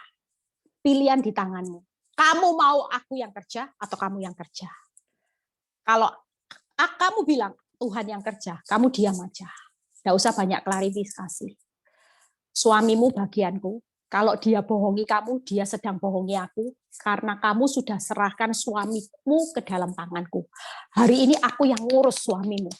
Pilihan di tanganmu. Kamu mau aku yang kerja atau kamu yang kerja? Kalau kamu bilang Tuhan yang kerja, kamu diam aja. Nggak usah banyak klarifikasi. Suamimu bagianku. Kalau dia bohongi kamu, dia sedang bohongi aku. Karena kamu sudah serahkan suamimu ke dalam tanganku. Hari ini aku yang ngurus suamimu.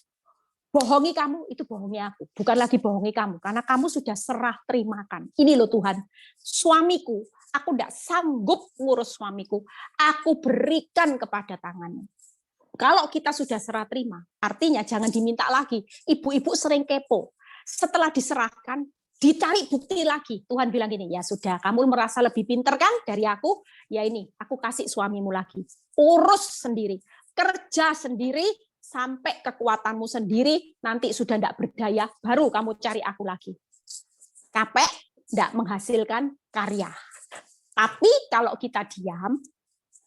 Bohongi kamu, itu bohongi aku. Bukan lagi bohongi kamu. Karena kamu sudah serah terimakan. Ini loh Tuhan, suamiku, aku tidak sanggup ngurus suamiku. Aku berikan kepada tanganmu. Kalau kita sudah serah terima, artinya jangan diminta lagi. Ibu-ibu sering kepo. Setelah diserahkan, dicari bukti lagi. Tuhan bilang gini, ya sudah, kamu merasa lebih pinter kan dari aku? Ya ini, aku kasih suamimu lagi. Urus sendiri, kerja sendiri, sampai kekuatanmu sendiri, nanti sudah tidak berdaya, baru kamu cari aku lagi. Capek, tidak menghasilkan karya. Tapi kalau kita diam,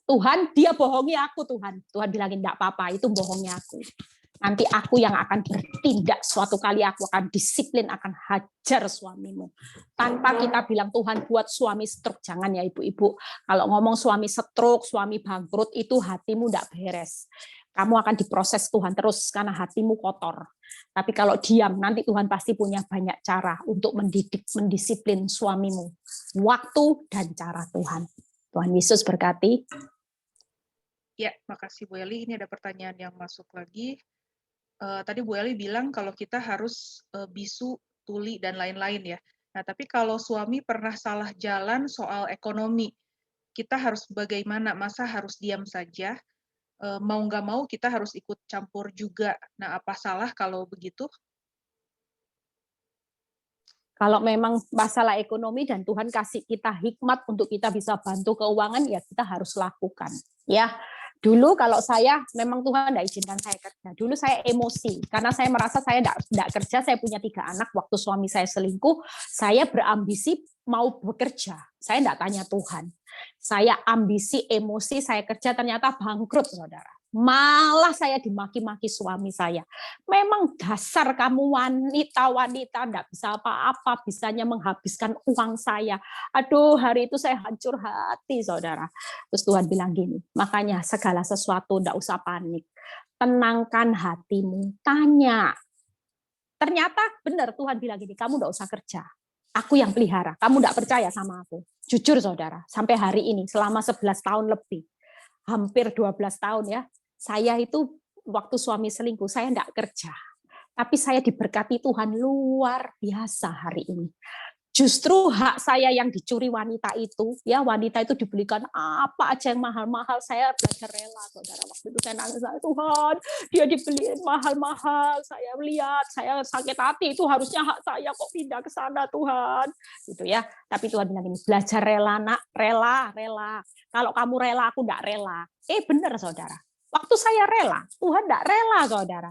Tuhan, dia bohongi aku Tuhan. Tuhan bilangin, enggak apa-apa, itu bohongnya aku. Nanti aku yang akan bertindak, suatu kali aku akan disiplin, akan hajar suamimu. Tanpa kita bilang, Tuhan buat suami stroke. Jangan ya ibu-ibu. Kalau ngomong suami stroke, suami bangkrut, itu hatimu enggak beres. Kamu akan diproses Tuhan terus, karena hatimu kotor. Tapi kalau diam, nanti Tuhan pasti punya banyak cara untuk mendidik, mendisiplin suamimu. Waktu dan cara Tuhan. Tuhan Yesus berkati. Ya, makasih Bu Eli. Ini ada pertanyaan yang masuk lagi. Tadi Bu Eli bilang kalau kita harus bisu, tuli, dan lain-lain ya. Nah, tapi kalau suami pernah salah jalan soal ekonomi, kita harus bagaimana? Masa harus diam saja? Mau nggak mau kita harus ikut campur juga. Nah, apa salah kalau begitu? Kalau memang masalah ekonomi dan Tuhan kasih kita hikmat untuk kita bisa bantu keuangan, ya kita harus lakukan. Ya, dulu kalau saya memang Tuhan tidak izinkan saya kerja. Dulu saya emosi karena saya merasa saya tidak kerja. Saya punya 3 anak. Waktu suami saya selingkuh, saya berambisi mau bekerja. Saya tidak tanya Tuhan. Saya ambisi, emosi, saya kerja, ternyata bangkrut, saudara. Malah saya dimaki-maki suami saya. Memang dasar kamu wanita-wanita enggak bisa apa-apa, bisanya menghabiskan uang saya. Aduh, hari itu saya hancur hati, saudara. Terus Tuhan bilang gini, makanya segala sesuatu enggak usah panik. Tenangkan hatimu, tanya. Ternyata benar Tuhan bilang gini, kamu enggak usah kerja. Aku yang pelihara, kamu enggak percaya sama aku. Jujur, saudara, sampai hari ini, selama 11 tahun lebih, hampir 12 tahun ya, saya itu waktu suami selingkuh, saya enggak kerja. Tapi saya diberkati Tuhan luar biasa hari ini. Justru hak saya yang dicuri wanita itu, ya wanita itu dibelikan apa aja yang mahal-mahal, saya belajar rela, saudara. Waktu itu saya nangis, Tuhan, dia dibeliin mahal-mahal, saya lihat, saya sakit hati, itu harusnya hak saya kok pindah ke sana, Tuhan. Gitu ya. Tapi Tuhan bilang ini, belajar rela, nak, rela. Kalau kamu rela, aku enggak rela. Benar, saudara. Waktu saya rela, Tuhan enggak rela, saudara.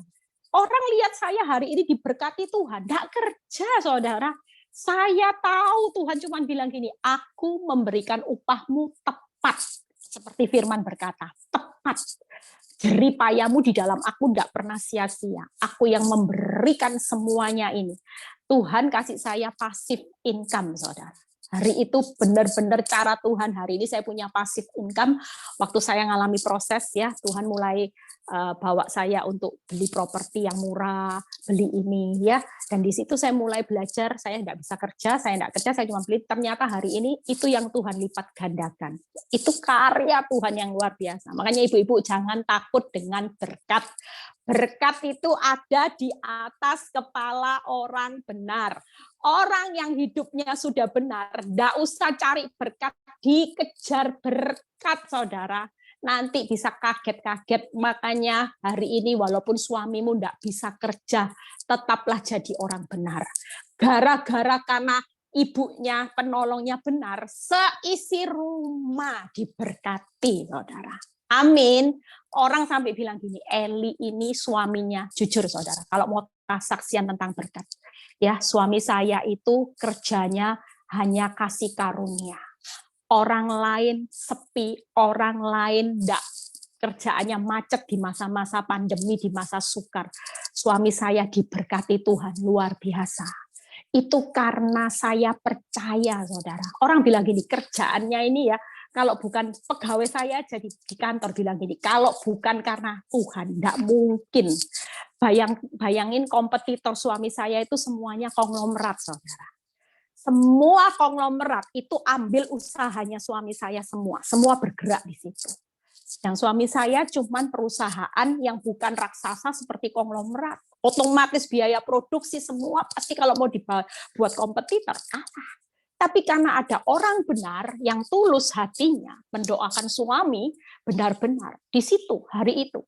Orang lihat saya hari ini diberkati Tuhan, enggak kerja, saudara. Saya tahu Tuhan cuma bilang gini, aku memberikan upahmu tepat. Seperti firman berkata, tepat. Jerih payahmu di dalam aku tidak pernah sia-sia. Aku yang memberikan semuanya ini. Tuhan kasih saya passive income, saudara. Hari itu benar-benar cara Tuhan. Hari ini saya punya passive income. Waktu saya ngalami proses, ya Tuhan mulai bawa saya untuk beli properti yang murah, beli ini, ya. Dan di situ saya mulai belajar. Saya tidak bisa kerja, saya cuma beli. Ternyata hari ini itu yang Tuhan lipat gandakan. Itu karya Tuhan yang luar biasa. Makanya ibu-ibu jangan takut dengan berkat. Berkat itu ada di atas kepala orang benar. Orang yang hidupnya sudah benar, tidak usah cari berkat, dikejar berkat, saudara. Nanti bisa kaget-kaget. Makanya hari ini walaupun suamimu tidak bisa kerja, tetaplah jadi orang benar. Gara-gara karena ibunya, penolongnya benar, seisi rumah diberkati, saudara. Amin. Orang sampai bilang gini, Eli ini suaminya, jujur saudara, kalau mau kesaksian tentang berkat, ya suami saya itu kerjanya hanya kasih karunia. Orang lain sepi, orang lain enggak, kerjaannya macet di masa-masa pandemi, di masa sukar. Suami saya diberkati Tuhan luar biasa. Itu karena saya percaya, saudara. Orang bilang gini, kerjaannya ini ya, kalau bukan pegawai saya jadi di kantor bilang gini, kalau bukan karena Tuhan, enggak mungkin. Bayangin kompetitor suami saya itu semuanya konglomerat, saudara. Semua konglomerat itu ambil usahanya suami saya semua bergerak di situ. Yang suami saya cuman perusahaan yang bukan raksasa seperti konglomerat. Otomatis biaya produksi semua pasti kalau mau dibuat kompetitor kalah. Tapi karena ada orang benar yang tulus hatinya mendoakan suami benar-benar di situ hari itu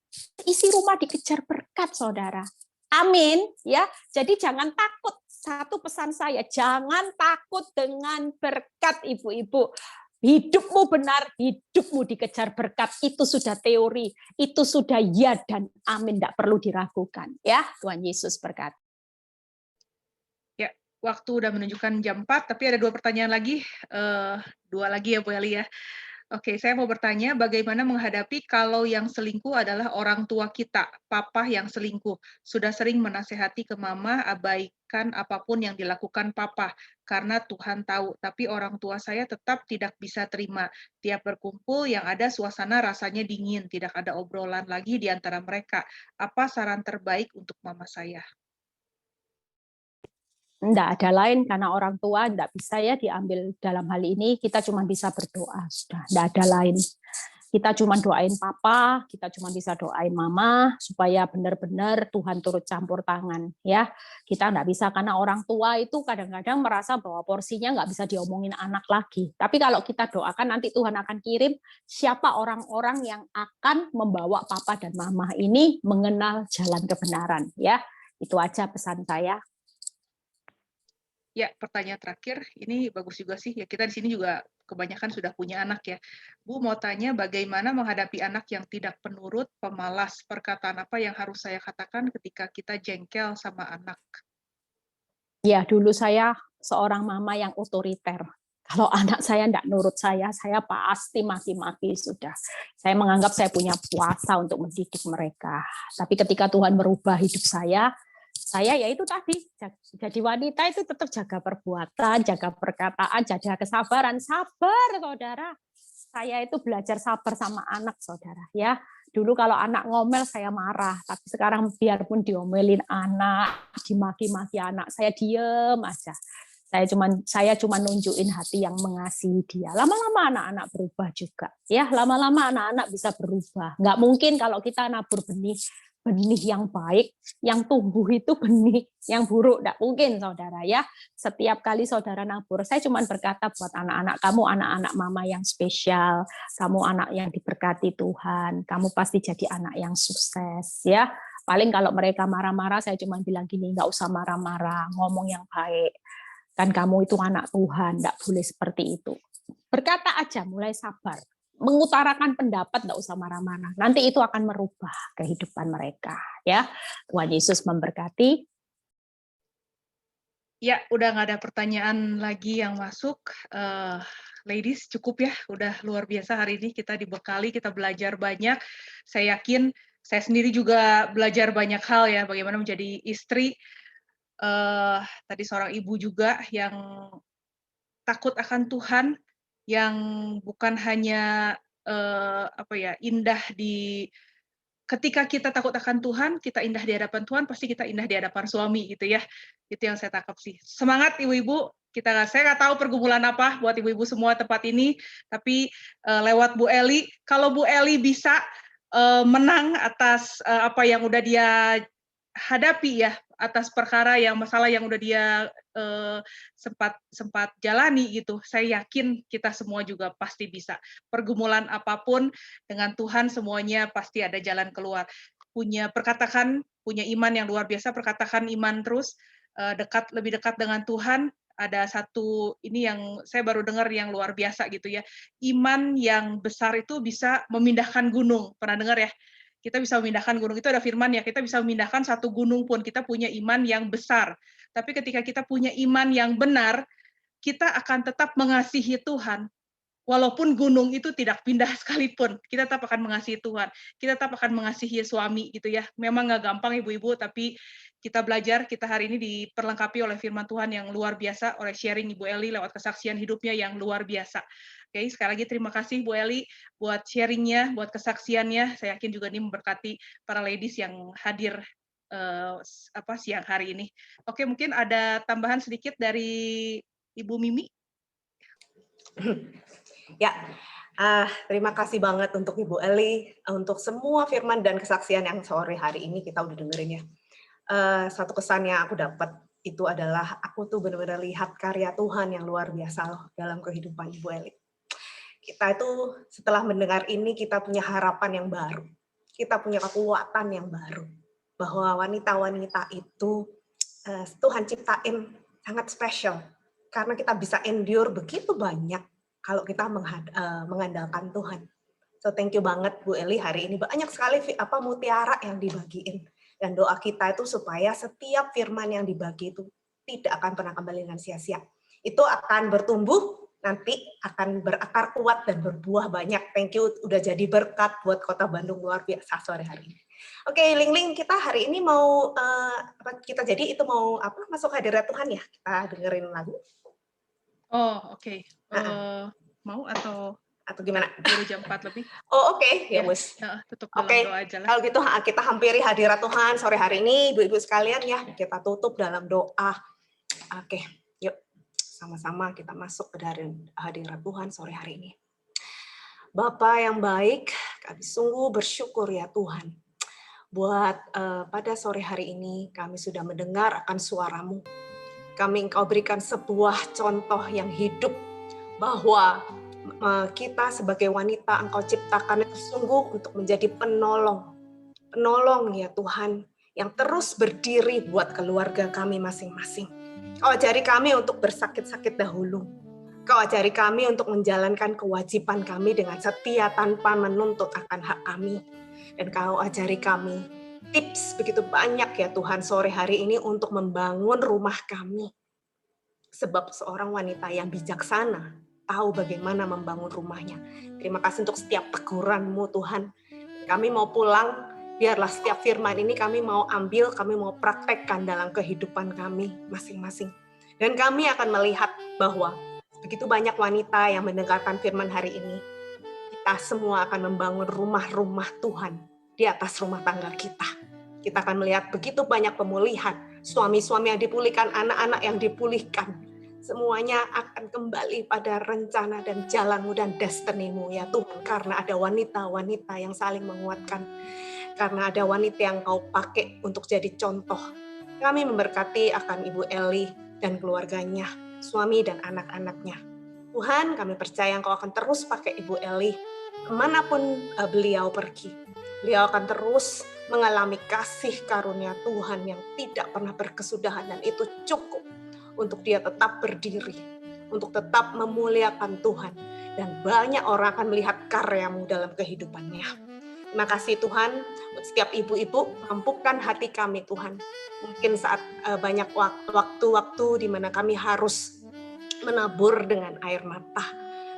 isi rumah dikejar berkat, saudara. Amin, ya. Jadi jangan takut. Satu pesan saya, jangan takut dengan berkat, ibu-ibu. Hidupmu benar, hidupmu dikejar berkat. Itu sudah teori, itu sudah ya dan amin, tidak perlu diragukan. Ya, Tuhan Yesus berkati. Ya, waktu udah menunjukkan jam 4, tapi ada 2 pertanyaan lagi. 2 lagi ya Bu Eli ya. Oke, saya mau bertanya bagaimana menghadapi kalau yang selingkuh adalah orang tua kita, papa yang selingkuh. Sudah sering menasehati ke mama, abaikan apapun yang dilakukan papa, karena Tuhan tahu. Tapi orang tua saya tetap tidak bisa terima. Tiap berkumpul yang ada suasana rasanya dingin, tidak ada obrolan lagi di antara mereka. Apa saran terbaik untuk mama saya? Enggak ada lain karena orang tua enggak bisa ya diambil dalam hal ini, kita cuma bisa berdoa, sudah enggak ada lain. Kita cuma doain papa, kita cuma bisa doain mama supaya benar-benar Tuhan turut campur tangan ya. Kita enggak bisa karena orang tua itu kadang-kadang merasa bahwa porsinya enggak bisa diomongin anak lagi. Tapi kalau kita doakan nanti Tuhan akan kirim siapa orang-orang yang akan membawa papa dan mama ini mengenal jalan kebenaran ya. Itu aja pesan saya. Ya, pertanyaan terakhir, ini bagus juga sih. Ya, kita di sini juga kebanyakan sudah punya anak ya. Bu mau tanya bagaimana menghadapi anak yang tidak penurut, pemalas, perkataan apa yang harus saya katakan ketika kita jengkel sama anak? Ya, dulu saya seorang mama yang otoriter. Kalau anak saya tidak nurut saya pasti maki-maki sudah. Saya menganggap saya punya kuasa untuk mendidik mereka. Tapi ketika Tuhan merubah hidup saya ya itu tadi, jadi wanita itu tetap jaga perbuatan, jaga perkataan, jaga kesabaran. Sabar, saudara. Saya itu belajar sabar sama anak, saudara. Ya, dulu kalau anak ngomel saya marah, tapi sekarang biarpun diomelin anak, dimaki-maki anak, saya diem aja. Saya cuma nunjukin hati yang mengasihi dia. Lama-lama anak-anak berubah juga. Ya, lama-lama anak-anak bisa berubah. Nggak mungkin kalau kita nabur benih yang baik, yang tumbuh itu benih yang buruk, tidak mungkin, saudara ya. Setiap kali saudara nabur, saya cuma berkata buat anak-anak, kamu anak-anak mama yang spesial, kamu anak yang diberkati Tuhan, kamu pasti jadi anak yang sukses ya. Paling kalau mereka marah-marah, saya cuma bilang gini, nggak usah marah-marah, ngomong yang baik. Kan kamu itu anak Tuhan, nggak boleh seperti itu. Berkata aja, mulai sabar. Mengutarakan pendapat, nggak usah marah-marah. Nanti itu akan merubah kehidupan mereka. Ya, Tuhan Yesus memberkati. Ya, udah nggak ada pertanyaan lagi yang masuk. Ladies, cukup ya. Udah luar biasa hari ini kita dibekali, kita belajar banyak. Saya yakin saya sendiri juga belajar banyak hal ya, bagaimana menjadi istri. Tadi seorang ibu juga yang takut akan Tuhan, yang bukan hanya indah di ketika kita takut akan Tuhan, kita indah di hadapan Tuhan, pasti kita indah di hadapan suami gitu ya. Itu yang saya tangkap sih. Semangat ibu-ibu. Saya nggak tahu pergumulan apa buat ibu-ibu semua tempat ini, tapi lewat Bu Eli, kalau Bu Eli bisa menang atas apa yang udah dia hadapi ya, atas perkara yang masalah yang udah dia sempat jalani gitu. Saya yakin kita semua juga pasti bisa. Pergumulan apapun dengan Tuhan semuanya pasti ada jalan keluar. Punya iman yang luar biasa, perkatakan iman terus, lebih dekat dengan Tuhan. Ada satu ini yang saya baru dengar yang luar biasa gitu ya. Iman yang besar itu bisa memindahkan gunung. Pernah dengar ya? Kita bisa memindahkan gunung, itu ada firman ya, kita bisa memindahkan satu gunung pun, kita punya iman yang besar. Tapi ketika kita punya iman yang benar, kita akan tetap mengasihi Tuhan. Walaupun gunung itu tidak pindah sekalipun, kita tetap akan mengasihi Tuhan. Kita tetap akan mengasihi suami gitu ya. Memang nggak gampang ibu-ibu, tapi kita belajar, kita hari ini diperlengkapi oleh firman Tuhan yang luar biasa, oleh sharing Ibu Eli lewat kesaksian hidupnya yang luar biasa. Oke, sekali lagi terima kasih Bu Eli buat sharingnya, buat kesaksiannya. Saya yakin juga ini memberkati para ladies yang hadir siang hari ini. Oke, mungkin ada tambahan sedikit dari Ibu Mimi. Ya, terima kasih banget untuk Ibu Eli, untuk semua firman dan kesaksian yang sore hari ini kita udah dengerin ya. Satu kesan yang aku dapat itu adalah aku tuh benar-benar lihat karya Tuhan yang luar biasa loh dalam kehidupan Ibu Eli. Kita itu setelah mendengar ini kita punya harapan yang baru. Kita punya kekuatan yang baru. Bahwa wanita-wanita itu Tuhan ciptain sangat spesial. Karena kita bisa endure begitu banyak kalau kita mengandalkan Tuhan. So thank you banget Bu Eli, hari ini banyak sekali mutiara yang dibagiin. Dan doa kita itu supaya setiap firman yang dibagi itu tidak akan pernah kembali dengan sia-sia. Itu akan bertumbuh, nanti akan berakar kuat dan berbuah banyak. Thank you udah jadi berkat buat Kota Bandung luar biasa sore hari ini. Oke, Ling, kita hari ini mau masuk hadirat Tuhan ya. Kita dengerin lagu. Oh, oke. Mau atau Gimana? Baru jam 4 lebih. Oh, oke. Ya, wes. Tutup dalam doa aja lah. Kalau gitu kita hampiri hadirat Tuhan sore hari ini, Ibu-ibu sekalian ya. Kita tutup dalam doa. Oke, yuk. Sama-sama kita masuk ke hadirat Tuhan sore hari ini. Bapa yang baik, kami sungguh bersyukur ya Tuhan. Buat pada sore hari ini kami sudah mendengar akan suara-Mu. Kami Engkau berikan sebuah contoh yang hidup bahwa kita sebagai wanita Engkau ciptakan sungguh untuk menjadi penolong. Penolong ya Tuhan yang terus berdiri buat keluarga kami masing-masing. Kau ajari kami untuk bersakit-sakit dahulu. Kau ajari kami untuk menjalankan kewajiban kami dengan setia tanpa menuntut akan hak kami. Dan Kau ajari kami tips begitu banyak ya Tuhan sore hari ini untuk membangun rumah kami. Sebab seorang wanita yang bijaksana tahu bagaimana membangun rumahnya. Terima kasih untuk setiap teguran-Mu Tuhan. Kami mau pulang, biarlah setiap firman ini kami mau ambil, kami mau praktekkan dalam kehidupan kami masing-masing. Dan kami akan melihat bahwa begitu banyak wanita yang mendengarkan firman hari ini, kita semua akan membangun rumah-rumah Tuhan di atas rumah tangga kita. Kita akan melihat begitu banyak pemulihan, suami-suami yang dipulihkan, anak-anak yang dipulihkan. Semuanya akan kembali pada rencana dan jalan-Mu dan destiny-Mu ya Tuhan. Karena ada wanita-wanita yang saling menguatkan. Karena ada wanita yang Kau pakai untuk jadi contoh. Kami memberkati akan Ibu Eli dan keluarganya, suami dan anak-anaknya. Tuhan, kami percaya Engkau akan terus pakai Ibu Eli kemanapun beliau pergi. Beliau akan terus mengalami kasih karunia Tuhan yang tidak pernah berkesudahan, dan itu cukup untuk dia tetap berdiri, untuk tetap memuliakan Tuhan, dan banyak orang akan melihat karya-Mu dalam kehidupannya. Terima kasih Tuhan, untuk setiap ibu-ibu, mampukan hati kami Tuhan. Mungkin saat banyak waktu-waktu di mana kami harus menabur dengan air mata.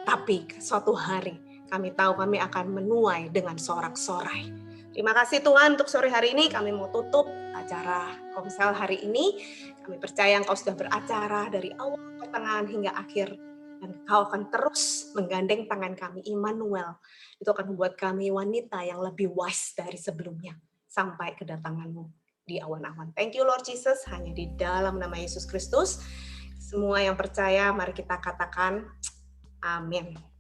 Tapi suatu hari kami tahu kami akan menuai dengan sorak-sorai. Terima kasih Tuhan untuk sore hari ini. Kami mau tutup acara Komsel hari ini. Kami percaya Engkau sudah beracara dari awal, pertengahan hingga akhir. Dan Engkau akan terus menggandeng tangan kami, Immanuel. Itu akan membuat kami wanita yang lebih wise dari sebelumnya. Sampai kedatangan-Mu di awan-awan. Thank you Lord Jesus, hanya di dalam nama Yesus Kristus. Semua yang percaya, mari kita katakan amin.